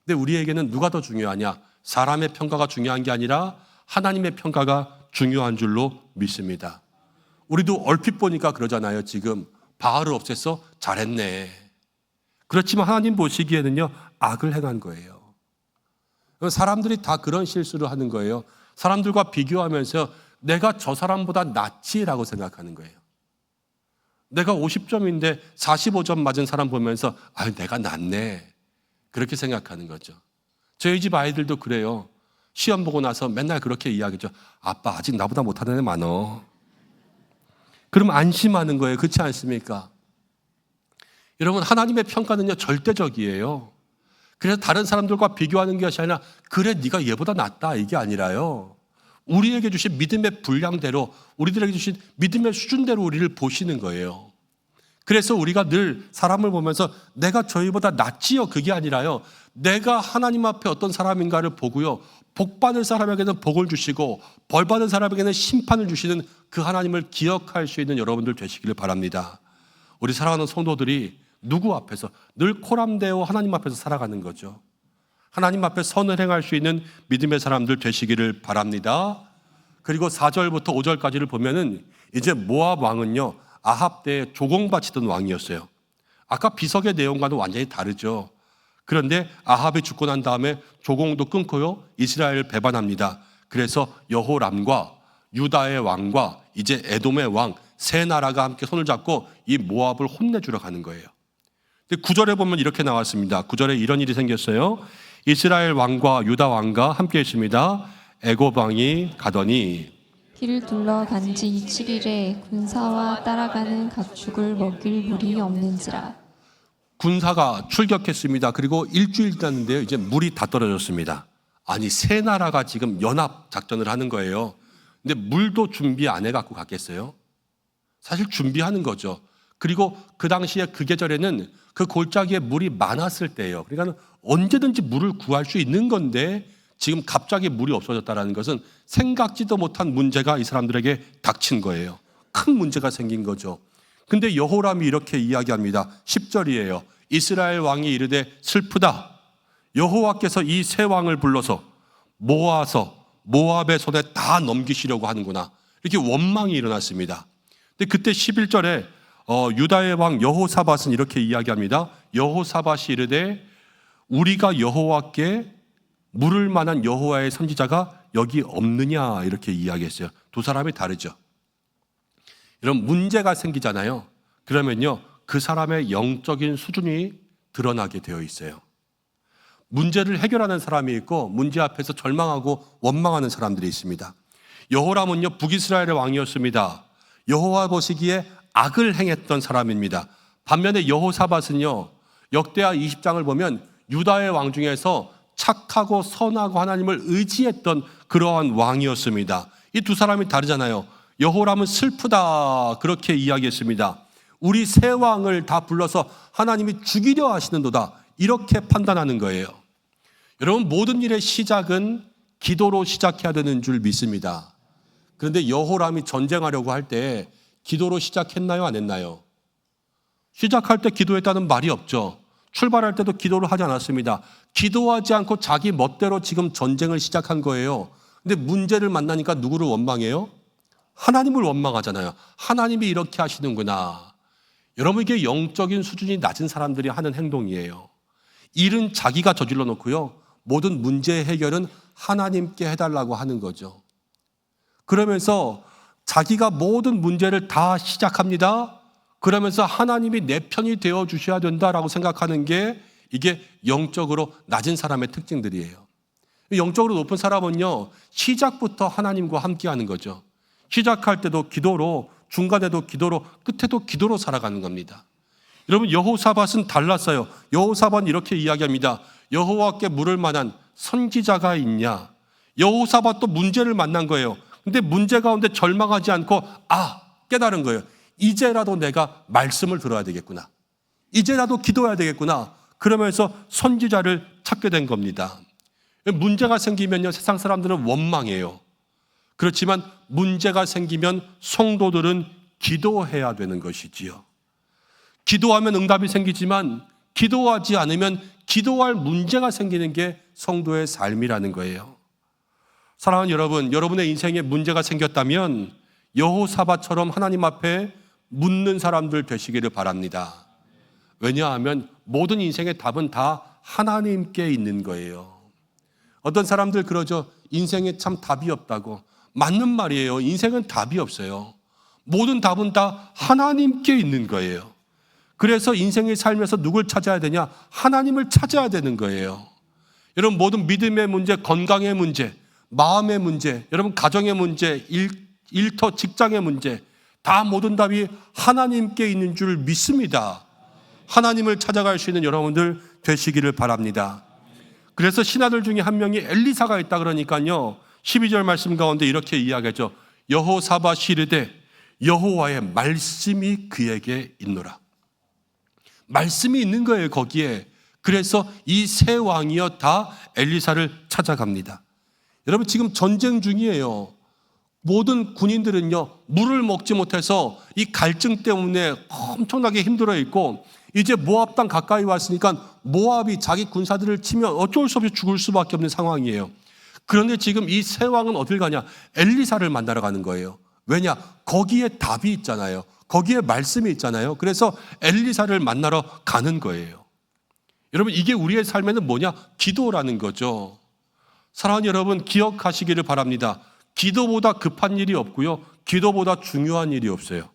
근데 우리에게는 누가 더 중요하냐? 사람의 평가가 중요한 게 아니라 하나님의 평가가 중요한 줄로 믿습니다. 우리도 얼핏 보니까 그러잖아요. 지금 바알을 없애서 잘했네. 그렇지만 하나님 보시기에는요 악을 행한 거예요. 사람들이 다 그런 실수를 하는 거예요. 사람들과 비교하면서 내가 저 사람보다 낫지라고 생각하는 거예요. 내가 50점인데 45점 맞은 사람 보면서 내가 낫네 그렇게 생각하는 거죠. 저희 집 아이들도 그래요. 시험 보고 나서 맨날 그렇게 이야기죠. 아빠 아직 나보다 못하는 애 많어. 그럼 안심하는 거예요. 그렇지 않습니까? 여러분, 하나님의 평가는요 절대적이에요. 그래서 다른 사람들과 비교하는 것이 아니라 그래 네가 얘보다 낫다 이게 아니라요, 우리에게 주신 믿음의 분량대로, 우리들에게 주신 믿음의 수준대로 우리를 보시는 거예요. 그래서 우리가 늘 사람을 보면서 내가 저희보다 낫지요 그게 아니라요, 내가 하나님 앞에 어떤 사람인가를 보고요, 복 받을 사람에게는 복을 주시고 벌 받은 사람에게는 심판을 주시는 그 하나님을 기억할 수 있는 여러분들 되시기를 바랍니다. 우리 사랑하는 성도들이 누구 앞에서 늘 코람되어 하나님 앞에서 살아가는 거죠. 하나님 앞에 선을 행할 수 있는 믿음의 사람들 되시기를 바랍니다. 그리고 4절부터 5절까지를 보면은 이제 모압 왕은요 아합 때 조공바치던 왕이었어요. 아까 비석의 내용과는 완전히 다르죠. 그런데 아합이 죽고 난 다음에 조공도 끊고요 이스라엘을 배반합니다. 그래서 여호람과 유다의 왕과 이제 에돔의 왕 세 나라가 함께 손을 잡고 이 모압을 혼내주러 가는 거예요. 9절에 보면 이렇게 나왔습니다. 9절에 이런 일이 생겼어요. 이스라엘 왕과 유다 왕과 함께 있습니다. 애굽 왕이 가더니 길을 둘러간 지 7일에 군사와 따라가는 가축을 먹일 물이 없는지라. 군사가 출격했습니다. 그리고 일주일 지났는데요 이제 물이 다 떨어졌습니다. 아니 세 나라가 지금 연합 작전을 하는 거예요. 근데 물도 준비 안 해갖고 갔겠어요? 사실 준비하는 거죠. 그리고 그 당시에 그 계절에는 그 골짜기에 물이 많았을 때예요. 그러니까 언제든지 물을 구할 수 있는 건데 지금 갑자기 물이 없어졌다는 것은 생각지도 못한 문제가 이 사람들에게 닥친 거예요. 큰 문제가 생긴 거죠. 근데 여호람이 이렇게 이야기합니다. 10절이에요. 이스라엘 왕이 이르되 슬프다. 여호와께서 이 세 왕을 불러서 모아서 모압의 손에 다 넘기시려고 하는구나. 이렇게 원망이 일어났습니다. 근데 그때 11절에 유다의 왕 여호사밧은 이렇게 이야기합니다. 여호사밧이 이르되 우리가 여호와께 물을 만한 여호와의 선지자가 여기 없느냐 이렇게 이야기했어요. 두 사람이 다르죠. 이런 문제가 생기잖아요. 그러면요 그 사람의 영적인 수준이 드러나게 되어 있어요. 문제를 해결하는 사람이 있고 문제 앞에서 절망하고 원망하는 사람들이 있습니다. 여호람은요 북이스라엘의 왕이었습니다. 여호와 보시기에 악을 행했던 사람입니다. 반면에 여호사밧은요 역대하 20장을 보면 유다의 왕 중에서 착하고 선하고 하나님을 의지했던 그러한 왕이었습니다. 이 두 사람이 다르잖아요. 여호람은 슬프다 그렇게 이야기했습니다. 우리 세 왕을 다 불러서 하나님이 죽이려 하시는도다 이렇게 판단하는 거예요. 여러분 모든 일의 시작은 기도로 시작해야 되는 줄 믿습니다. 그런데 여호람이 전쟁하려고 할 때 기도로 시작했나요 안 했나요? 시작할 때 기도했다는 말이 없죠. 출발할 때도 기도를 하지 않았습니다. 기도하지 않고 자기 멋대로 지금 전쟁을 시작한 거예요. 근데 문제를 만나니까 누구를 원망해요? 하나님을 원망하잖아요. 하나님이 이렇게 하시는구나. 여러분 이게 영적인 수준이 낮은 사람들이 하는 행동이에요. 일은 자기가 저질러 놓고요. 모든 문제 해결은 하나님께 해달라고 하는 거죠. 그러면서 자기가 모든 문제를 다 시작합니다. 그러면서 하나님이 내 편이 되어 주셔야 된다라고 생각하는 게 이게 영적으로 낮은 사람의 특징들이에요. 영적으로 높은 사람은요, 시작부터 하나님과 함께 하는 거죠. 시작할 때도 기도로, 중간에도 기도로, 끝에도 기도로 살아가는 겁니다. 여러분, 여호사밧은 달랐어요. 여호사밧은 이렇게 이야기합니다. 여호와께 물을 만한 선지자가 있냐? 여호사밧도 문제를 만난 거예요. 근데 문제 가운데 절망하지 않고 깨달은 거예요. 이제라도 내가 말씀을 들어야 되겠구나. 이제라도 기도해야 되겠구나. 그러면서 선지자를 찾게 된 겁니다. 문제가 생기면요, 세상 사람들은 원망해요. 그렇지만 문제가 생기면 성도들은 기도해야 되는 것이지요. 기도하면 응답이 생기지만 기도하지 않으면 기도할 문제가 생기는 게 성도의 삶이라는 거예요. 사랑하는 여러분, 여러분의 인생에 문제가 생겼다면 여호사밧처럼 하나님 앞에 묻는 사람들 되시기를 바랍니다. 왜냐하면 모든 인생의 답은 다 하나님께 있는 거예요. 어떤 사람들 그러죠. 인생에 참 답이 없다고. 맞는 말이에요. 인생은 답이 없어요. 모든 답은 다 하나님께 있는 거예요. 그래서 인생을 살면서 누굴 찾아야 되냐? 하나님을 찾아야 되는 거예요. 여러분 모든 믿음의 문제, 건강의 문제, 마음의 문제, 여러분 가정의 문제, 일터 직장의 문제 다 모든 답이 하나님께 있는 줄 믿습니다. 하나님을 찾아갈 수 있는 여러분들 되시기를 바랍니다. 그래서 신하들 중에 한 명이 엘리사가 있다 그러니까요. 12절 말씀 가운데 이렇게 이야기하죠. 여호사밧이 이르되 여호와의 말씀이 그에게 있노라. 말씀이 있는 거예요, 거기에. 그래서 이 세 왕이여 다 엘리사를 찾아갑니다. 여러분 지금 전쟁 중이에요. 모든 군인들은요, 물을 먹지 못해서 이 갈증 때문에 엄청나게 힘들어 있고, 이제 모압 땅 가까이 왔으니까 모압이 자기 군사들을 치면 어쩔 수 없이 죽을 수밖에 없는 상황이에요. 그런데 지금 이 세 왕은 어딜 가냐? 엘리사를 만나러 가는 거예요. 왜냐? 거기에 답이 있잖아요. 거기에 말씀이 있잖아요. 그래서 엘리사를 만나러 가는 거예요. 여러분 이게 우리의 삶에는 뭐냐? 기도라는 거죠. 사랑하는 여러분 기억하시기를 바랍니다. 기도보다 급한 일이 없고요. 기도보다 중요한 일이 없어요.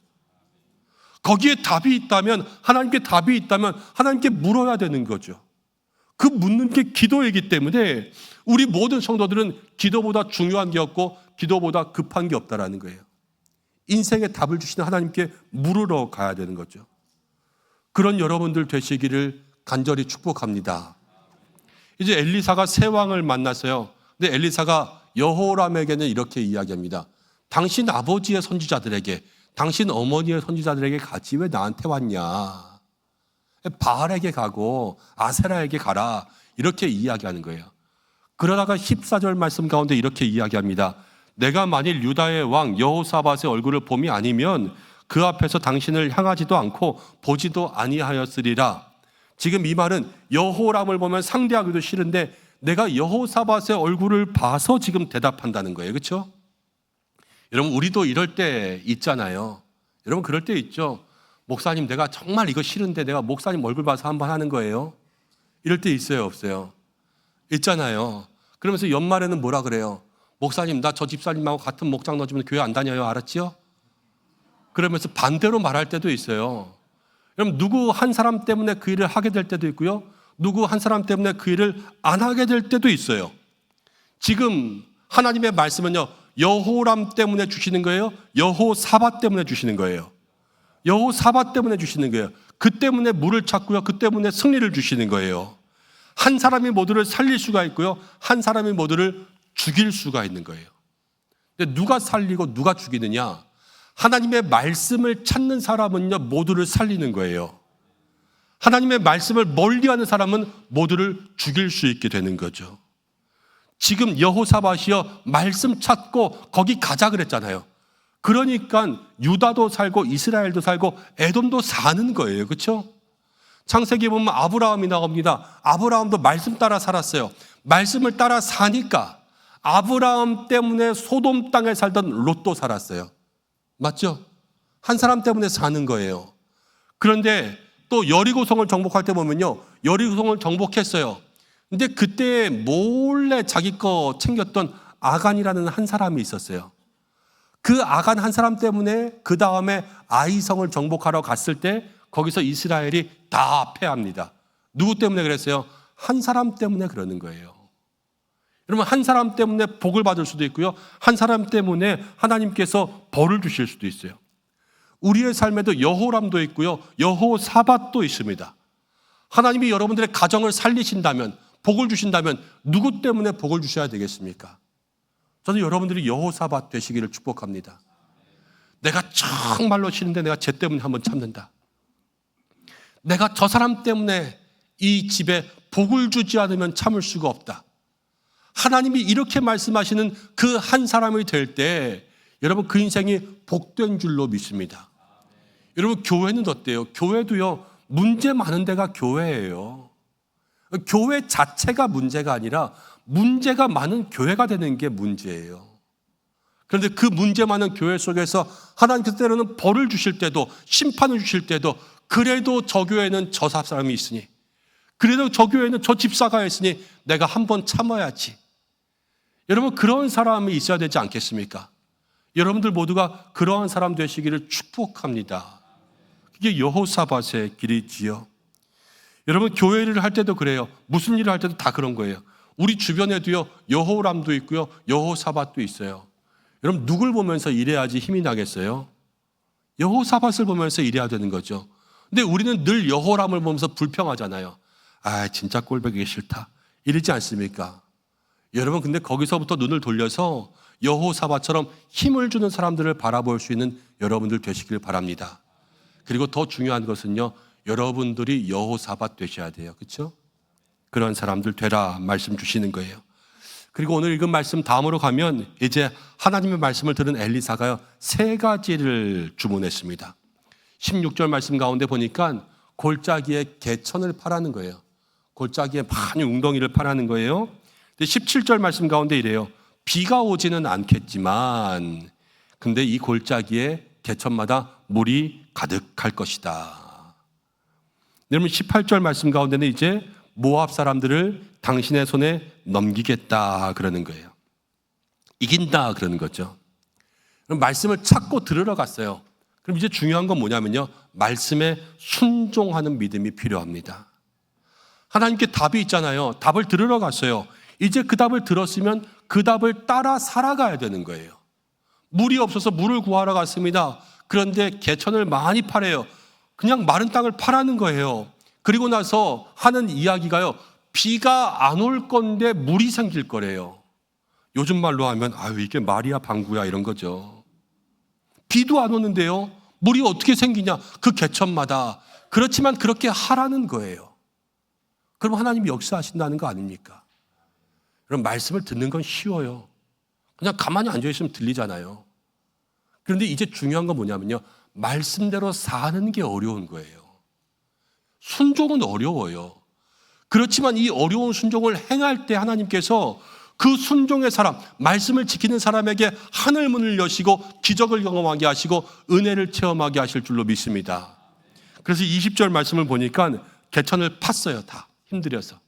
거기에 답이 있다면, 하나님께 답이 있다면 하나님께 물어야 되는 거죠. 그 묻는 게 기도이기 때문에 우리 모든 성도들은 기도보다 중요한 게 없고 기도보다 급한 게 없다라는 거예요. 인생의 답을 주시는 하나님께 물으러 가야 되는 거죠. 그런 여러분들 되시기를 간절히 축복합니다. 이제 엘리사가 세 왕을 만났어요. 근데 엘리사가 여호람에게는 이렇게 이야기합니다. 당신 아버지의 선지자들에게, 당신 어머니의 선지자들에게 가지 왜 나한테 왔냐? 바알에게 가고 아세라에게 가라. 이렇게 이야기하는 거예요. 그러다가 14절 말씀 가운데 이렇게 이야기합니다. 내가 만일 유다의 왕 여호사밧의 얼굴을 봄이 아니면 그 앞에서 당신을 향하지도 않고 보지도 아니하였으리라. 지금 이 말은 여호람을 보면 상대하기도 싫은데 내가 여호사밧의 얼굴을 봐서 지금 대답한다는 거예요. 그렇죠? 여러분, 우리도 이럴 때 있잖아요. 여러분, 그럴 때 있죠. 목사님, 내가 정말 이거 싫은데 내가 목사님 얼굴 봐서 한번 하는 거예요. 이럴 때 있어요, 없어요? 있잖아요. 그러면서 연말에는 뭐라 그래요? 목사님, 나 저 집사님하고 같은 목장 넣어주면 교회 안 다녀요. 알았지요? 그러면서 반대로 말할 때도 있어요. 여러분, 누구 한 사람 때문에 그 일을 하게 될 때도 있고요. 누구 한 사람 때문에 그 일을 안 하게 될 때도 있어요. 지금 하나님의 말씀은요, 여호람 때문에 주시는 거예요? 여호사밧 때문에 주시는 거예요? 여호사밧 때문에 주시는 거예요. 그 때문에 물을 찾고요. 그 때문에 승리를 주시는 거예요. 한 사람이 모두를 살릴 수가 있고요. 한 사람이 모두를 죽일 수가 있는 거예요. 근데 누가 살리고 누가 죽이느냐? 하나님의 말씀을 찾는 사람은요, 모두를 살리는 거예요. 하나님의 말씀을 멀리하는 사람은 모두를 죽일 수 있게 되는 거죠. 지금 여호사밧이요, 말씀 찾고 거기 가자 그랬잖아요. 그러니까 유다도 살고 이스라엘도 살고 에돔도 사는 거예요. 그렇죠? 창세기 보면 아브라함이 나옵니다. 아브라함도 말씀 따라 살았어요. 말씀을 따라 사니까 아브라함 때문에 소돔 땅에 살던 롯도 살았어요. 맞죠? 한 사람 때문에 사는 거예요. 그런데 또 여리고성을 정복할 때 보면요, 여리고성을 정복했어요. 근데 그때 몰래 자기 거 챙겼던 아간이라는 한 사람이 있었어요. 그 아간 한 사람 때문에 그 다음에 아이성을 정복하러 갔을 때 거기서 이스라엘이 다 패합니다. 누구 때문에 그랬어요? 한 사람 때문에 그러는 거예요. 여러분, 한 사람 때문에 복을 받을 수도 있고요. 한 사람 때문에 하나님께서 벌을 주실 수도 있어요. 우리의 삶에도 여호람도 있고요. 여호사밧도 있습니다. 하나님이 여러분들의 가정을 살리신다면, 복을 주신다면 누구 때문에 복을 주셔야 되겠습니까? 저는 여러분들이 여호사밧 되시기를 축복합니다. 내가 정말로 싫은데 내가 쟤 때문에 한번 참는다. 내가 저 사람 때문에 이 집에 복을 주지 않으면 참을 수가 없다. 하나님이 이렇게 말씀하시는 그 한 사람이 될 때 여러분, 그 인생이 복된 줄로 믿습니다. 여러분, 교회는 어때요? 교회도요, 문제 많은 데가 교회예요. 교회 자체가 문제가 아니라 문제가 많은 교회가 되는 게 문제예요. 그런데 그 문제 많은 교회 속에서 하나님께서 때로는 벌을 주실 때도, 심판을 주실 때도, 그래도 저 교회는 저 사람이 있으니, 그래도 저 교회는 저 집사가 있으니 내가 한번 참아야지. 여러분, 그런 사람이 있어야 되지 않겠습니까? 여러분들 모두가 그러한 사람 되시기를 축복합니다. 그게 여호사밧의 길이지요. 여러분, 교회를 할 때도 그래요. 무슨 일을 할 때도 다 그런 거예요. 우리 주변에도요, 여호람도 있고요, 여호사밧도 있어요. 여러분, 누굴 보면서 일해야지 힘이 나겠어요? 여호사밧을 보면서 일해야 되는 거죠. 근데 우리는 늘 여호람을 보면서 불평하잖아요. 아, 진짜 꼴보기 싫다. 이러지 않습니까? 여러분, 근데 거기서부터 눈을 돌려서 여호사밧처럼 힘을 주는 사람들을 바라볼 수 있는 여러분들 되시길 바랍니다. 그리고 더 중요한 것은요, 여러분들이 여호사밧 되셔야 돼요. 그렇죠? 그런 사람들 되라 말씀 주시는 거예요. 그리고 오늘 읽은 말씀 다음으로 가면 이제 하나님의 말씀을 들은 엘리사가요, 3가지를 주문했습니다. 16절 말씀 가운데 보니까 골짜기에 개천을 파라는 거예요. 골짜기에 많이 웅덩이를 파라는 거예요. 17절 말씀 가운데 이래요. 비가 오지는 않겠지만 근데 이 골짜기에 개천마다 물이 가득할 것이다. 여러분, 18절 말씀 가운데는 이제 모압 사람들을 당신의 손에 넘기겠다 그러는 거예요. 이긴다 그러는 거죠. 그럼 말씀을 찾고 들으러 갔어요. 그럼 이제 중요한 건 뭐냐면요, 말씀에 순종하는 믿음이 필요합니다. 하나님께 답이 있잖아요. 답을 들으러 갔어요. 이제 그 답을 들었으면 그 답을 따라 살아가야 되는 거예요. 물이 없어서 물을 구하러 갔습니다. 그런데 개천을 많이 파래요. 그냥 마른 땅을 파라는 거예요. 그리고 나서 하는 이야기가요, 비가 안 올 건데 물이 생길 거래요. 요즘 말로 하면 아유, 이게 말이야 방구야 이런 거죠. 비도 안 오는데요, 물이 어떻게 생기냐? 그 개천마다. 그렇지만 그렇게 하라는 거예요. 그럼 하나님이 역사하신다는 거 아닙니까? 그럼 말씀을 듣는 건 쉬워요. 그냥 가만히 앉아있으면 들리잖아요. 그런데 이제 중요한 건 뭐냐면요, 말씀대로 사는 게 어려운 거예요. 순종은 어려워요. 그렇지만 이 어려운 순종을 행할 때 하나님께서 그 순종의 사람, 말씀을 지키는 사람에게 하늘 문을 여시고 기적을 경험하게 하시고 은혜를 체험하게 하실 줄로 믿습니다. 그래서 20절 말씀을 보니까 개천을 팠어요. 다 힘들여서.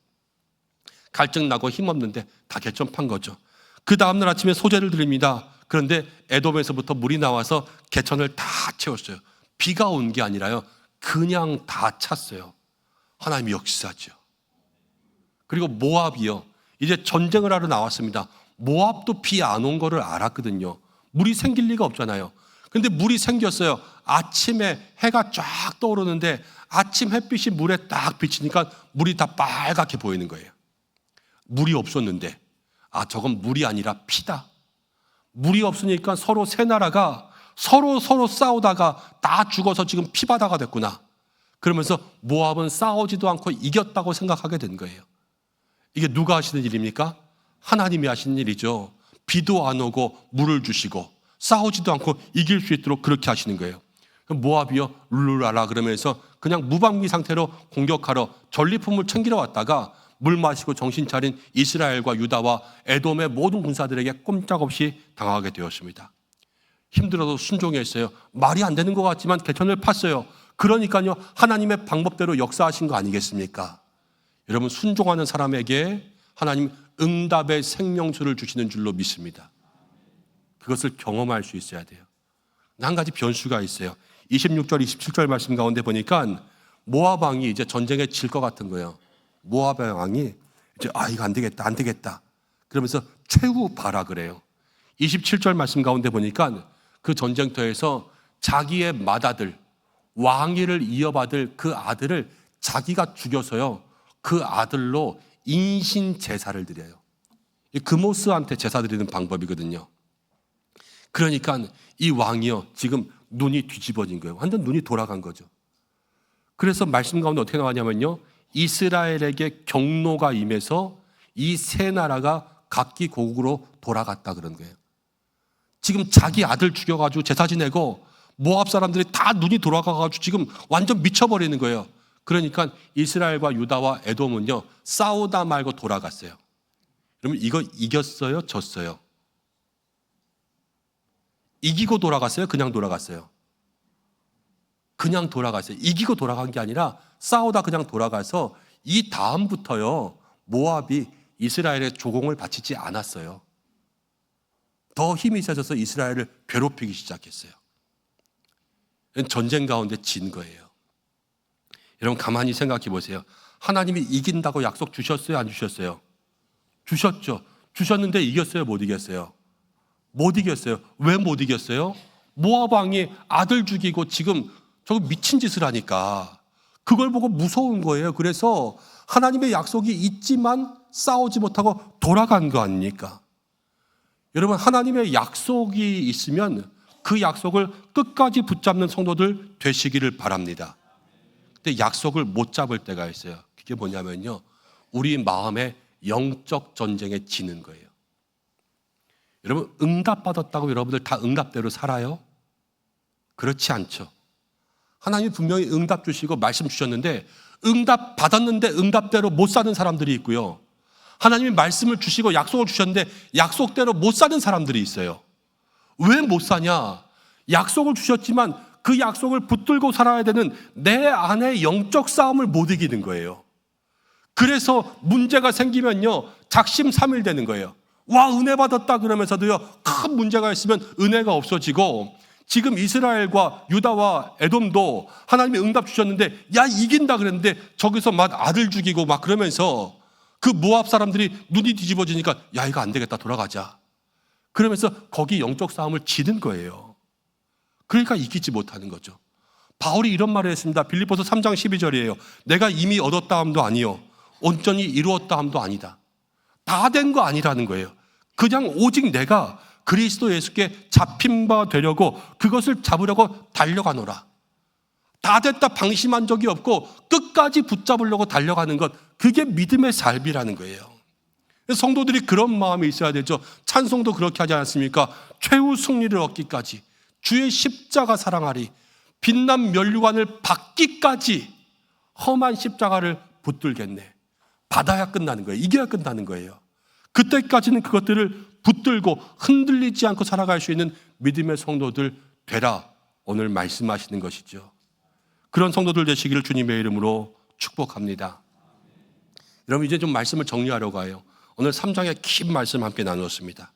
갈증 나고 힘없는데 다 개천 판 거죠. 그 다음날 아침에 소제를 드립니다. 그런데 에돔에서부터 물이 나와서 개천을 다 채웠어요. 비가 온 게 아니라요, 그냥 다 찼어요. 하나님이 역사죠. 그리고 모압이요, 이제 전쟁을 하러 나왔습니다. 모압도 비 안 온 거를 알았거든요. 물이 생길 리가 없잖아요. 근데 물이 생겼어요. 아침에 해가 쫙 떠오르는데 아침 햇빛이 물에 딱 비치니까 물이 다 빨갛게 보이는 거예요. 물이 없었는데, 아, 저건 물이 아니라 피다. 물이 없으니까 서로 세 나라가 서로 싸우다가 다 죽어서 지금 피바다가 됐구나. 그러면서 모압은 싸우지도 않고 이겼다고 생각하게 된 거예요. 이게 누가 하시는 일입니까? 하나님이 하시는 일이죠. 비도 안 오고 물을 주시고 싸우지도 않고 이길 수 있도록 그렇게 하시는 거예요. 모압이요, 룰루라라 그러면서 그냥 무방비 상태로 공격하러 전리품을 챙기러 왔다가 물 마시고 정신 차린 이스라엘과 유다와 에돔의 모든 군사들에게 꼼짝없이 당하게 되었습니다. 힘들어도 순종했어요. 말이 안 되는 것 같지만 개천을 팠어요. 그러니까요, 하나님의 방법대로 역사하신 거 아니겠습니까? 여러분, 순종하는 사람에게 하나님 응답의 생명수를 주시는 줄로 믿습니다. 그것을 경험할 수 있어야 돼요. 한 가지 변수가 있어요. 26절, 27절 말씀 가운데 보니까 모압 왕이 이제 전쟁에 질 것 같은 거예요. 모압 왕이 이제 이거 안 되겠다. 그러면서 최후 발악을 해요. 27절 말씀 가운데 보니까 그 전쟁터에서 자기의 맏아들, 왕위를 이어받을 그 아들을 자기가 죽여서요, 그 아들로 인신 제사를 드려요. 그모스한테 제사 드리는 방법이거든요. 그러니까 이 왕이요, 지금 눈이 뒤집어진 거예요. 완전 눈이 돌아간 거죠. 그래서 말씀 가운데 어떻게 나왔냐면요, 이스라엘에게 경노가 임해서 이 세 나라가 각기 고국으로 돌아갔다 그런 거예요. 지금 자기 아들 죽여가지고 제사 지내고 모압 사람들이 다 눈이 돌아가가지고 지금 완전 미쳐버리는 거예요. 그러니까 이스라엘과 유다와 에돔은요, 싸우다 말고 돌아갔어요. 그러면 이거 이겼어요? 졌어요? 이기고 돌아갔어요? 그냥 돌아갔어요? 그냥 돌아갔어요. 이기고 돌아간 게 아니라 싸우다 그냥 돌아가서 이 다음부터요, 모압이 이스라엘의 조공을 바치지 않았어요. 더 힘이 세져서 이스라엘을 괴롭히기 시작했어요. 전쟁 가운데 진 거예요. 여러분, 가만히 생각해 보세요. 하나님이 이긴다고 약속 주셨어요? 안 주셨어요? 주셨죠. 주셨는데 이겼어요? 못 이겼어요? 못 이겼어요. 왜 못 이겼어요? 모압 왕이 아들 죽이고 지금 저거 미친 짓을 하니까 그걸 보고 무서운 거예요. 그래서 하나님의 약속이 있지만 싸우지 못하고 돌아간 거 아닙니까? 여러분, 하나님의 약속이 있으면 그 약속을 끝까지 붙잡는 성도들 되시기를 바랍니다. 근데 약속을 못 잡을 때가 있어요. 그게 뭐냐면요, 우리 마음의 영적 전쟁에 지는 거예요. 여러분, 응답받았다고 여러분들 다 응답대로 살아요? 그렇지 않죠. 하나님이 분명히 응답 주시고 말씀 주셨는데 응답 받았는데 응답대로 못 사는 사람들이 있고요, 하나님이 말씀을 주시고 약속을 주셨는데 약속대로 못 사는 사람들이 있어요. 왜 못 사냐? 약속을 주셨지만 그 약속을 붙들고 살아야 되는 내 안의 영적 싸움을 못 이기는 거예요. 그래서 문제가 생기면요, 작심삼일되는 거예요. 와, 은혜 받았다 그러면서도요, 큰 문제가 있으면 은혜가 없어지고, 지금 이스라엘과 유다와 에돔도 하나님이 응답 주셨는데 야, 이긴다 그랬는데 저기서 막 아들 죽이고 막 그러면서 그 모압 사람들이 눈이 뒤집어지니까 야, 이거 안 되겠다, 돌아가자. 그러면서 거기 영적 싸움을 지는 거예요. 그러니까 이기지 못하는 거죠. 바울이 이런 말을 했습니다. 빌립보서 3장 12절이에요. 내가 이미 얻었다 함도 아니요 온전히 이루었다 함도 아니다. 다 된 거 아니라는 거예요. 그냥 오직 내가 그리스도 예수께 잡힌 바 되려고 그것을 잡으려고 달려가노라. 다 됐다 방심한 적이 없고 끝까지 붙잡으려고 달려가는 것, 그게 믿음의 삶이라는 거예요. 성도들이 그런 마음이 있어야 되죠. 찬송도 그렇게 하지 않았습니까? 최후 승리를 얻기까지 주의 십자가 사랑하리, 빛난 면류관을 받기까지 험한 십자가를 붙들겠네. 받아야 끝나는 거예요. 이겨야 끝나는 거예요. 그때까지는 그것들을 붙들고 흔들리지 않고 살아갈 수 있는 믿음의 성도들 되라, 오늘 말씀하시는 것이죠. 그런 성도들 되시기를 주님의 이름으로 축복합니다. 여러분, 이제 좀 말씀을 정리하려고 해요. 오늘 3장의 긴 말씀 함께 나누었습니다.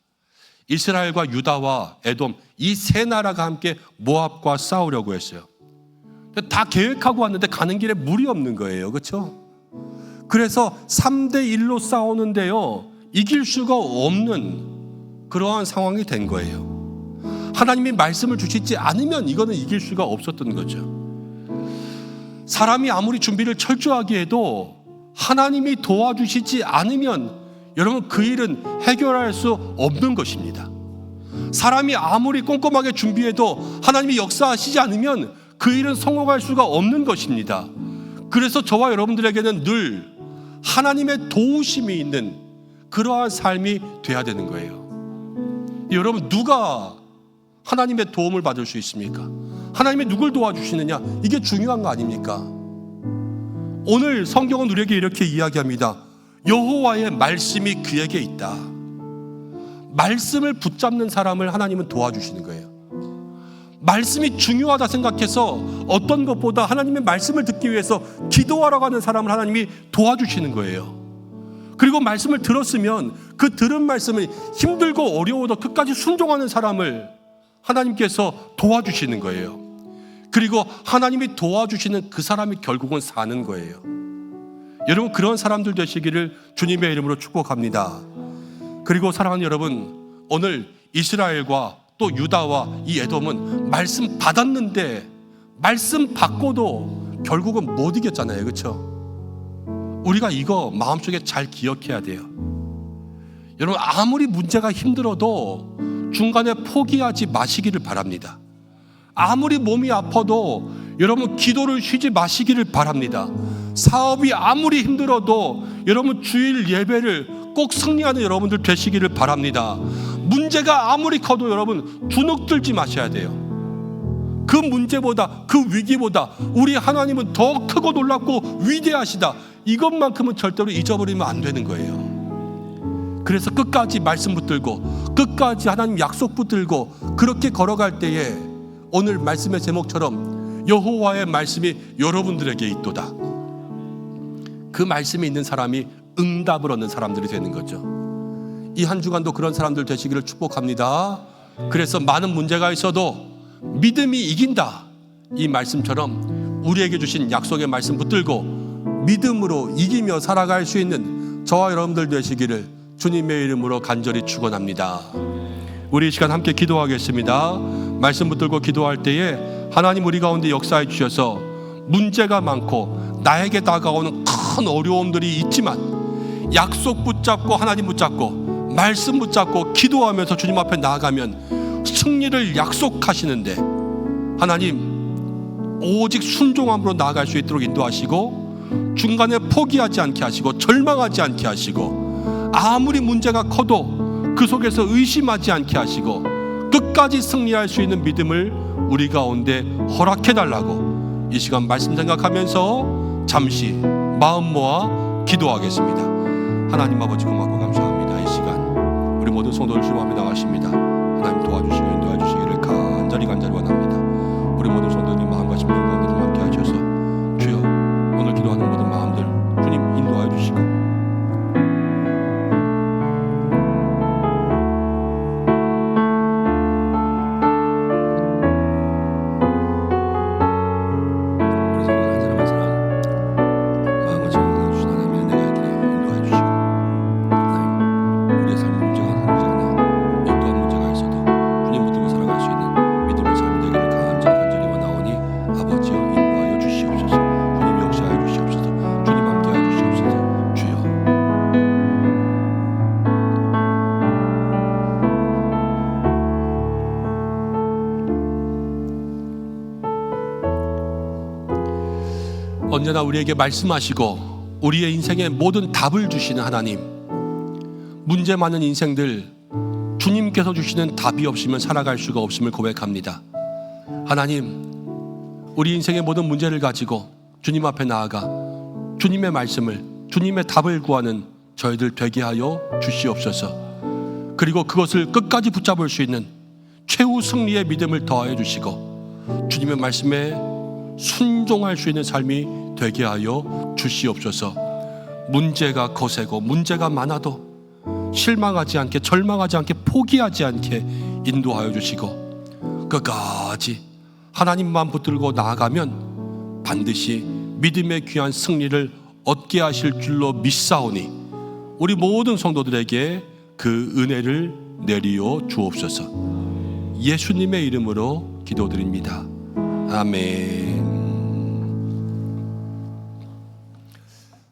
이스라엘과 유다와 에돔, 이 세 나라가 함께 모압과 싸우려고 했어요. 다 계획하고 왔는데 가는 길에 물이 없는 거예요. 그렇죠? 그래서 3대1로 싸우는데요, 이길 수가 없는 그러한 상황이 된 거예요. 하나님이 말씀을 주시지 않으면 이거는 이길 수가 없었던 거죠. 사람이 아무리 준비를 철저하게 해도 하나님이 도와주시지 않으면 여러분 그 일은 해결할 수 없는 것입니다. 사람이 아무리 꼼꼼하게 준비해도 하나님이 역사하시지 않으면 그 일은 성공할 수가 없는 것입니다. 그래서 저와 여러분들에게는 늘 하나님의 도우심이 있는 그러한 삶이 돼야 되는 거예요. 여러분, 누가 하나님의 도움을 받을 수 있습니까? 하나님이 누굴 도와주시느냐, 이게 중요한 거 아닙니까? 오늘 성경은 우리에게 이렇게 이야기합니다. 여호와의 말씀이 그에게 있다. 말씀을 붙잡는 사람을 하나님은 도와주시는 거예요. 말씀이 중요하다 생각해서 어떤 것보다 하나님의 말씀을 듣기 위해서 기도하러 가는 사람을 하나님이 도와주시는 거예요. 그리고 말씀을 들었으면 그 들은 말씀을 힘들고 어려워도 끝까지 순종하는 사람을 하나님께서 도와주시는 거예요. 그리고 하나님이 도와주시는 그 사람이 결국은 사는 거예요. 여러분, 그런 사람들 되시기를 주님의 이름으로 축복합니다. 그리고 사랑하는 여러분, 오늘 이스라엘과 또 유다와 이 에돔은 말씀 받았는데 말씀 받고도 결국은 못 이겼잖아요. 그렇죠? 우리가 이거 마음속에 잘 기억해야 돼요. 여러분, 아무리 문제가 힘들어도 중간에 포기하지 마시기를 바랍니다. 아무리 몸이 아파도 여러분 기도를 쉬지 마시기를 바랍니다. 사업이 아무리 힘들어도 여러분 주일 예배를 꼭 승리하는 여러분들 되시기를 바랍니다. 문제가 아무리 커도 여러분 주눅들지 마셔야 돼요. 그 문제보다, 그 위기보다 우리 하나님은 더 크고 놀랍고 위대하시다, 이것만큼은 절대로 잊어버리면 안 되는 거예요. 그래서 끝까지 말씀 붙들고 끝까지 하나님 약속 붙들고 그렇게 걸어갈 때에 오늘 말씀의 제목처럼 여호와의 말씀이 여러분들에게 있도다. 그 말씀이 있는 사람이 응답을 얻는 사람들이 되는 거죠. 이 한 주간도 그런 사람들 되시기를 축복합니다. 그래서 많은 문제가 있어도 믿음이 이긴다, 이 말씀처럼 우리에게 주신 약속의 말씀 붙들고 믿음으로 이기며 살아갈 수 있는 저와 여러분들 되시기를 주님의 이름으로 간절히 축원합니다. 우리 이 시간 함께 기도하겠습니다. 말씀 붙들고 기도할 때에 하나님 우리 가운데 역사해 주셔서 문제가 많고 나에게 다가오는 큰 어려움들이 있지만 약속 붙잡고 하나님 붙잡고 말씀 붙잡고 기도하면서 주님 앞에 나아가면 승리를 약속하시는데 하나님 오직 순종함으로 나아갈 수 있도록 인도하시고 중간에 포기하지 않게 하시고 절망하지 않게 하시고 아무리 문제가 커도 그 속에서 의심하지 않게 하시고 끝까지 승리할 수 있는 믿음을 우리 가운데 허락해달라고 이 시간 말씀 생각하면서 잠시 마음 모아 기도하겠습니다. 하나님 아버지 고맙고 감사합니다. 이 시간 우리 모든 성도들 주님 앞에 나가십니다. 하나님 도와주시고 인도해 주시기를 간절히 원합니다. 우리 모든 성도들의 마음과 심령 가운데 좀 함께 하셔서 주여 오늘 기도하는 모든 마음들 주님 인도하여 주시고 언제나 우리에게 말씀하시고 우리의 인생에 모든 답을 주시는 하나님, 문제 많은 인생들, 주님께서 주시는 답이 없으면 살아갈 수가 없음을 고백합니다. 하나님, 우리 인생의 모든 문제를 가지고 주님 앞에 나아가 주님의 말씀을, 주님의 답을 구하는 저희들 되게 하여 주시옵소서. 그리고 그것을 끝까지 붙잡을 수 있는 최후 승리의 믿음을 더하여 주시고 주님의 말씀에 순종할 수 있는 삶이 되게 하여 주시옵소서. 문제가 거세고 문제가 많아도 실망하지 않게, 절망하지 않게, 포기하지 않게 인도하여 주시고 끝까지 하나님만 붙들고 나아가면 반드시 믿음의 귀한 승리를 얻게 하실 줄로 믿사오니 우리 모든 성도들에게 그 은혜를 내리어 주옵소서. 예수님의 이름으로 기도드립니다. 아멘.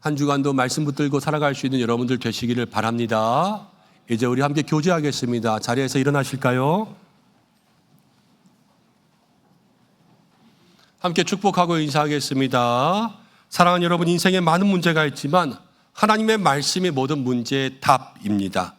한 주간도 말씀 붙들고 살아갈 수 있는 여러분들 되시기를 바랍니다. 이제 우리 함께 교제하겠습니다. 자리에서 일어나실까요? 함께 축복하고 인사하겠습니다. 사랑하는 여러분, 인생에 많은 문제가 있지만 하나님의 말씀이 모든 문제의 답입니다.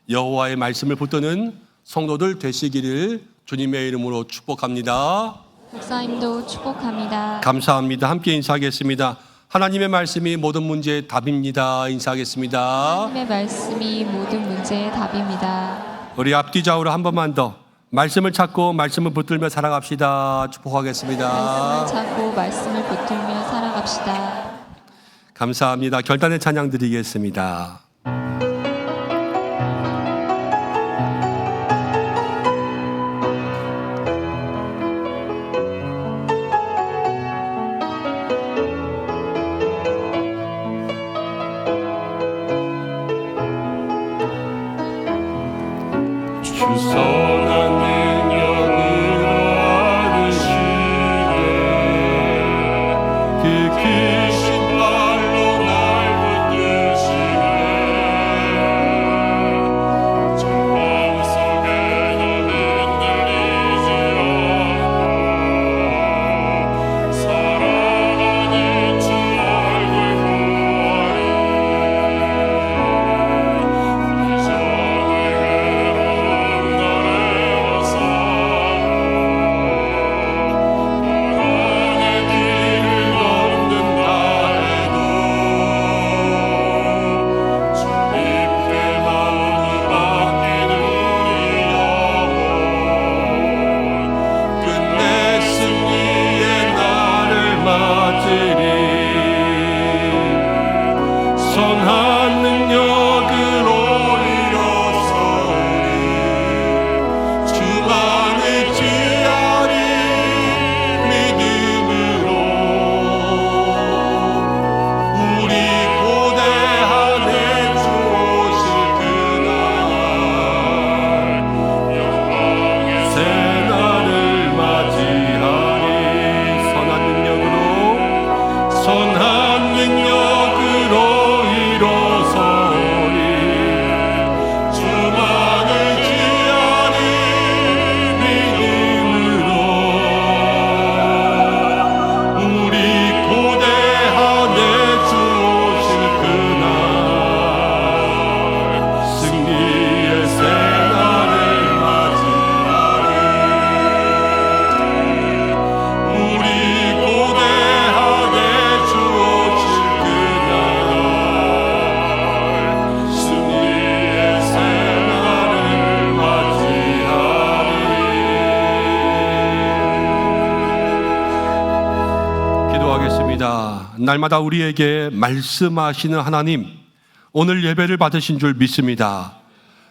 여호와의 말씀을 붙드는 성도들 되시기를 주님의 이름으로 축복합니다. 목사님도 축복합니다. 감사합니다. 함께 인사하겠습니다. 하나님의 말씀이 모든 문제의 답입니다. 인사하겠습니다. 하나님의 말씀이 모든 문제의 답입니다. 우리 앞뒤 좌우로 한 번만 더 말씀을 찾고 말씀을 붙들며 살아갑시다. 축복하겠습니다. 말씀을 찾고 말씀을 붙들며 살아갑시다. 감사합니다. 결단의 찬양 드리겠습니다. 주선한 능력으로 하시네 그 크신 발로 날 붙드시네 절망 속에도 흔들리지 않고 사랑하는 주 얼굴 보아리 선한 능력으로 일어서리 주만을 지하리 믿음으로 우리 고대한 주 오실 그날 영광의 새날을 맞이하리 선한 능력으로 일어서리 주만을 지하리 믿음으로 우리 고대하네 주 오실 그날 승리의 새날을 맞이하리 우리 고대하네 주 오실 그날 승리의 새날을 맞이하리. 기도하겠습니다. 날마다 우리에게 말씀하시는 하나님, 오늘 예배를 받으신 줄 믿습니다.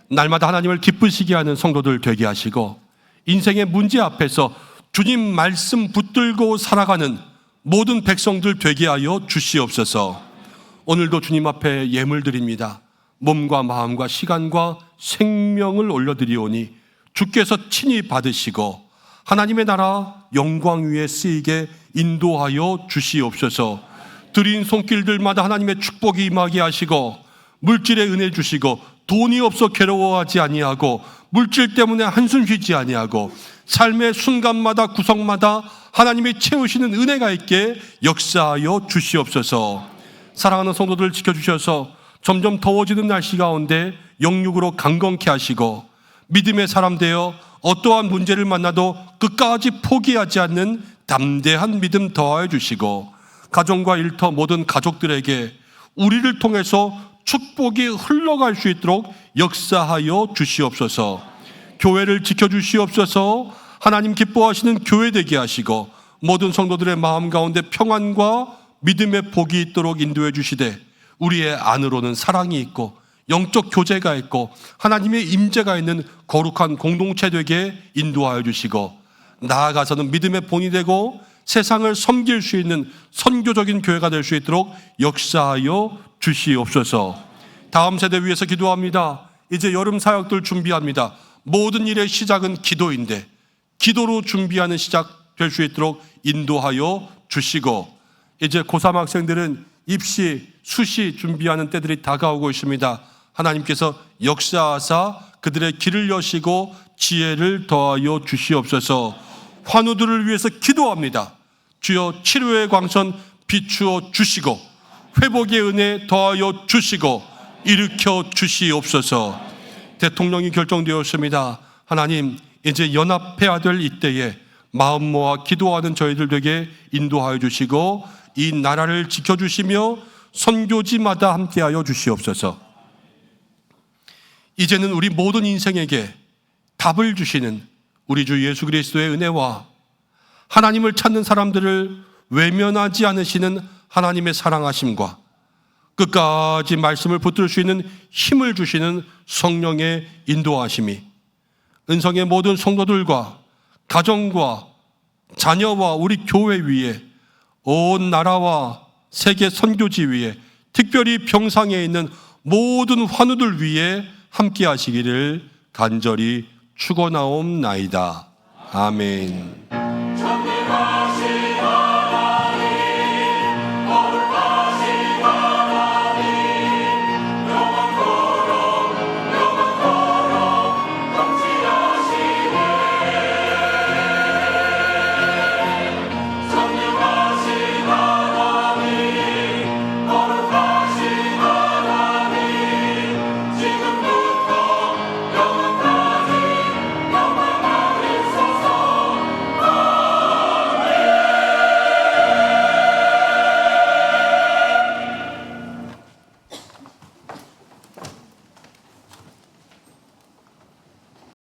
날마다 하나님을 기쁘시게 하는 성도들 되게 하시고 인생의 문제 앞에서 주님 말씀 붙들고 살아가는 모든 백성들 되게 하여 주시옵소서. 오늘도 주님 앞에 예물 드립니다. 몸과 마음과 시간과 생명을 올려드리오니 주께서 친히 받으시고 하나님의 나라 영광 위에 쓰이게 인도하여 주시옵소서. 드린 손길들마다 하나님의 축복이 임하게 하시고 물질의 은혜 주시고 돈이 없어 괴로워하지 아니하고 물질 때문에 한숨 쉬지 아니하고 삶의 순간마다 구석마다 하나님이 채우시는 은혜가 있게 역사하여 주시옵소서. 사랑하는 성도들 지켜주셔서 점점 더워지는 날씨 가운데 영육으로 강건케 하시고 믿음의 사람 되어 어떠한 문제를 만나도 끝까지 포기하지 않는 담대한 믿음 더하여 주시고 가정과 일터 모든 가족들에게 우리를 통해서 축복이 흘러갈 수 있도록 역사하여 주시옵소서. 교회를 지켜주시옵소서. 하나님 기뻐하시는 교회 되게 하시고 모든 성도들의 마음 가운데 평안과 믿음의 복이 있도록 인도해 주시되 우리의 안으로는 사랑이 있고 영적 교제가 있고 하나님의 임재가 있는 거룩한 공동체 되게 인도하여 주시고 나아가서는 믿음의 본이 되고 세상을 섬길 수 있는 선교적인 교회가 될 수 있도록 역사하여 주시옵소서. 다음 세대 위해서 기도합니다. 이제 여름 사역들 준비합니다. 모든 일의 시작은 기도인데 기도로 준비하는 시작 될 수 있도록 인도하여 주시고 이제 고3 학생들은 입시, 수시 준비하는 때들이 다가오고 있습니다. 하나님께서 역사하사 그들의 길을 여시고 지혜를 더하여 주시옵소서. 환우들을 위해서 기도합니다. 주여 치료의 광선 비추어 주시고 회복의 은혜 더하여 주시고 일으켜 주시옵소서. 대통령이 결정되었습니다. 하나님 이제 연합해야 될 이때에 마음 모아 기도하는 저희들 되게 인도하여 주시고 이 나라를 지켜주시며 선교지마다 함께하여 주시옵소서. 이제는 우리 모든 인생에게 답을 주시는 우리 주 예수 그리스도의 은혜와 하나님을 찾는 사람들을 외면하지 않으시는 하나님의 사랑하심과 끝까지 말씀을 붙들 수 있는 힘을 주시는 성령의 인도하심이 은성의 모든 성도들과 가정과 자녀와 우리 교회 위에 온 나라와 세계 선교지 위에 특별히 병상에 있는 모든 환우들 위에 함께 하시기를 간절히 축원하옵나이다. 아멘.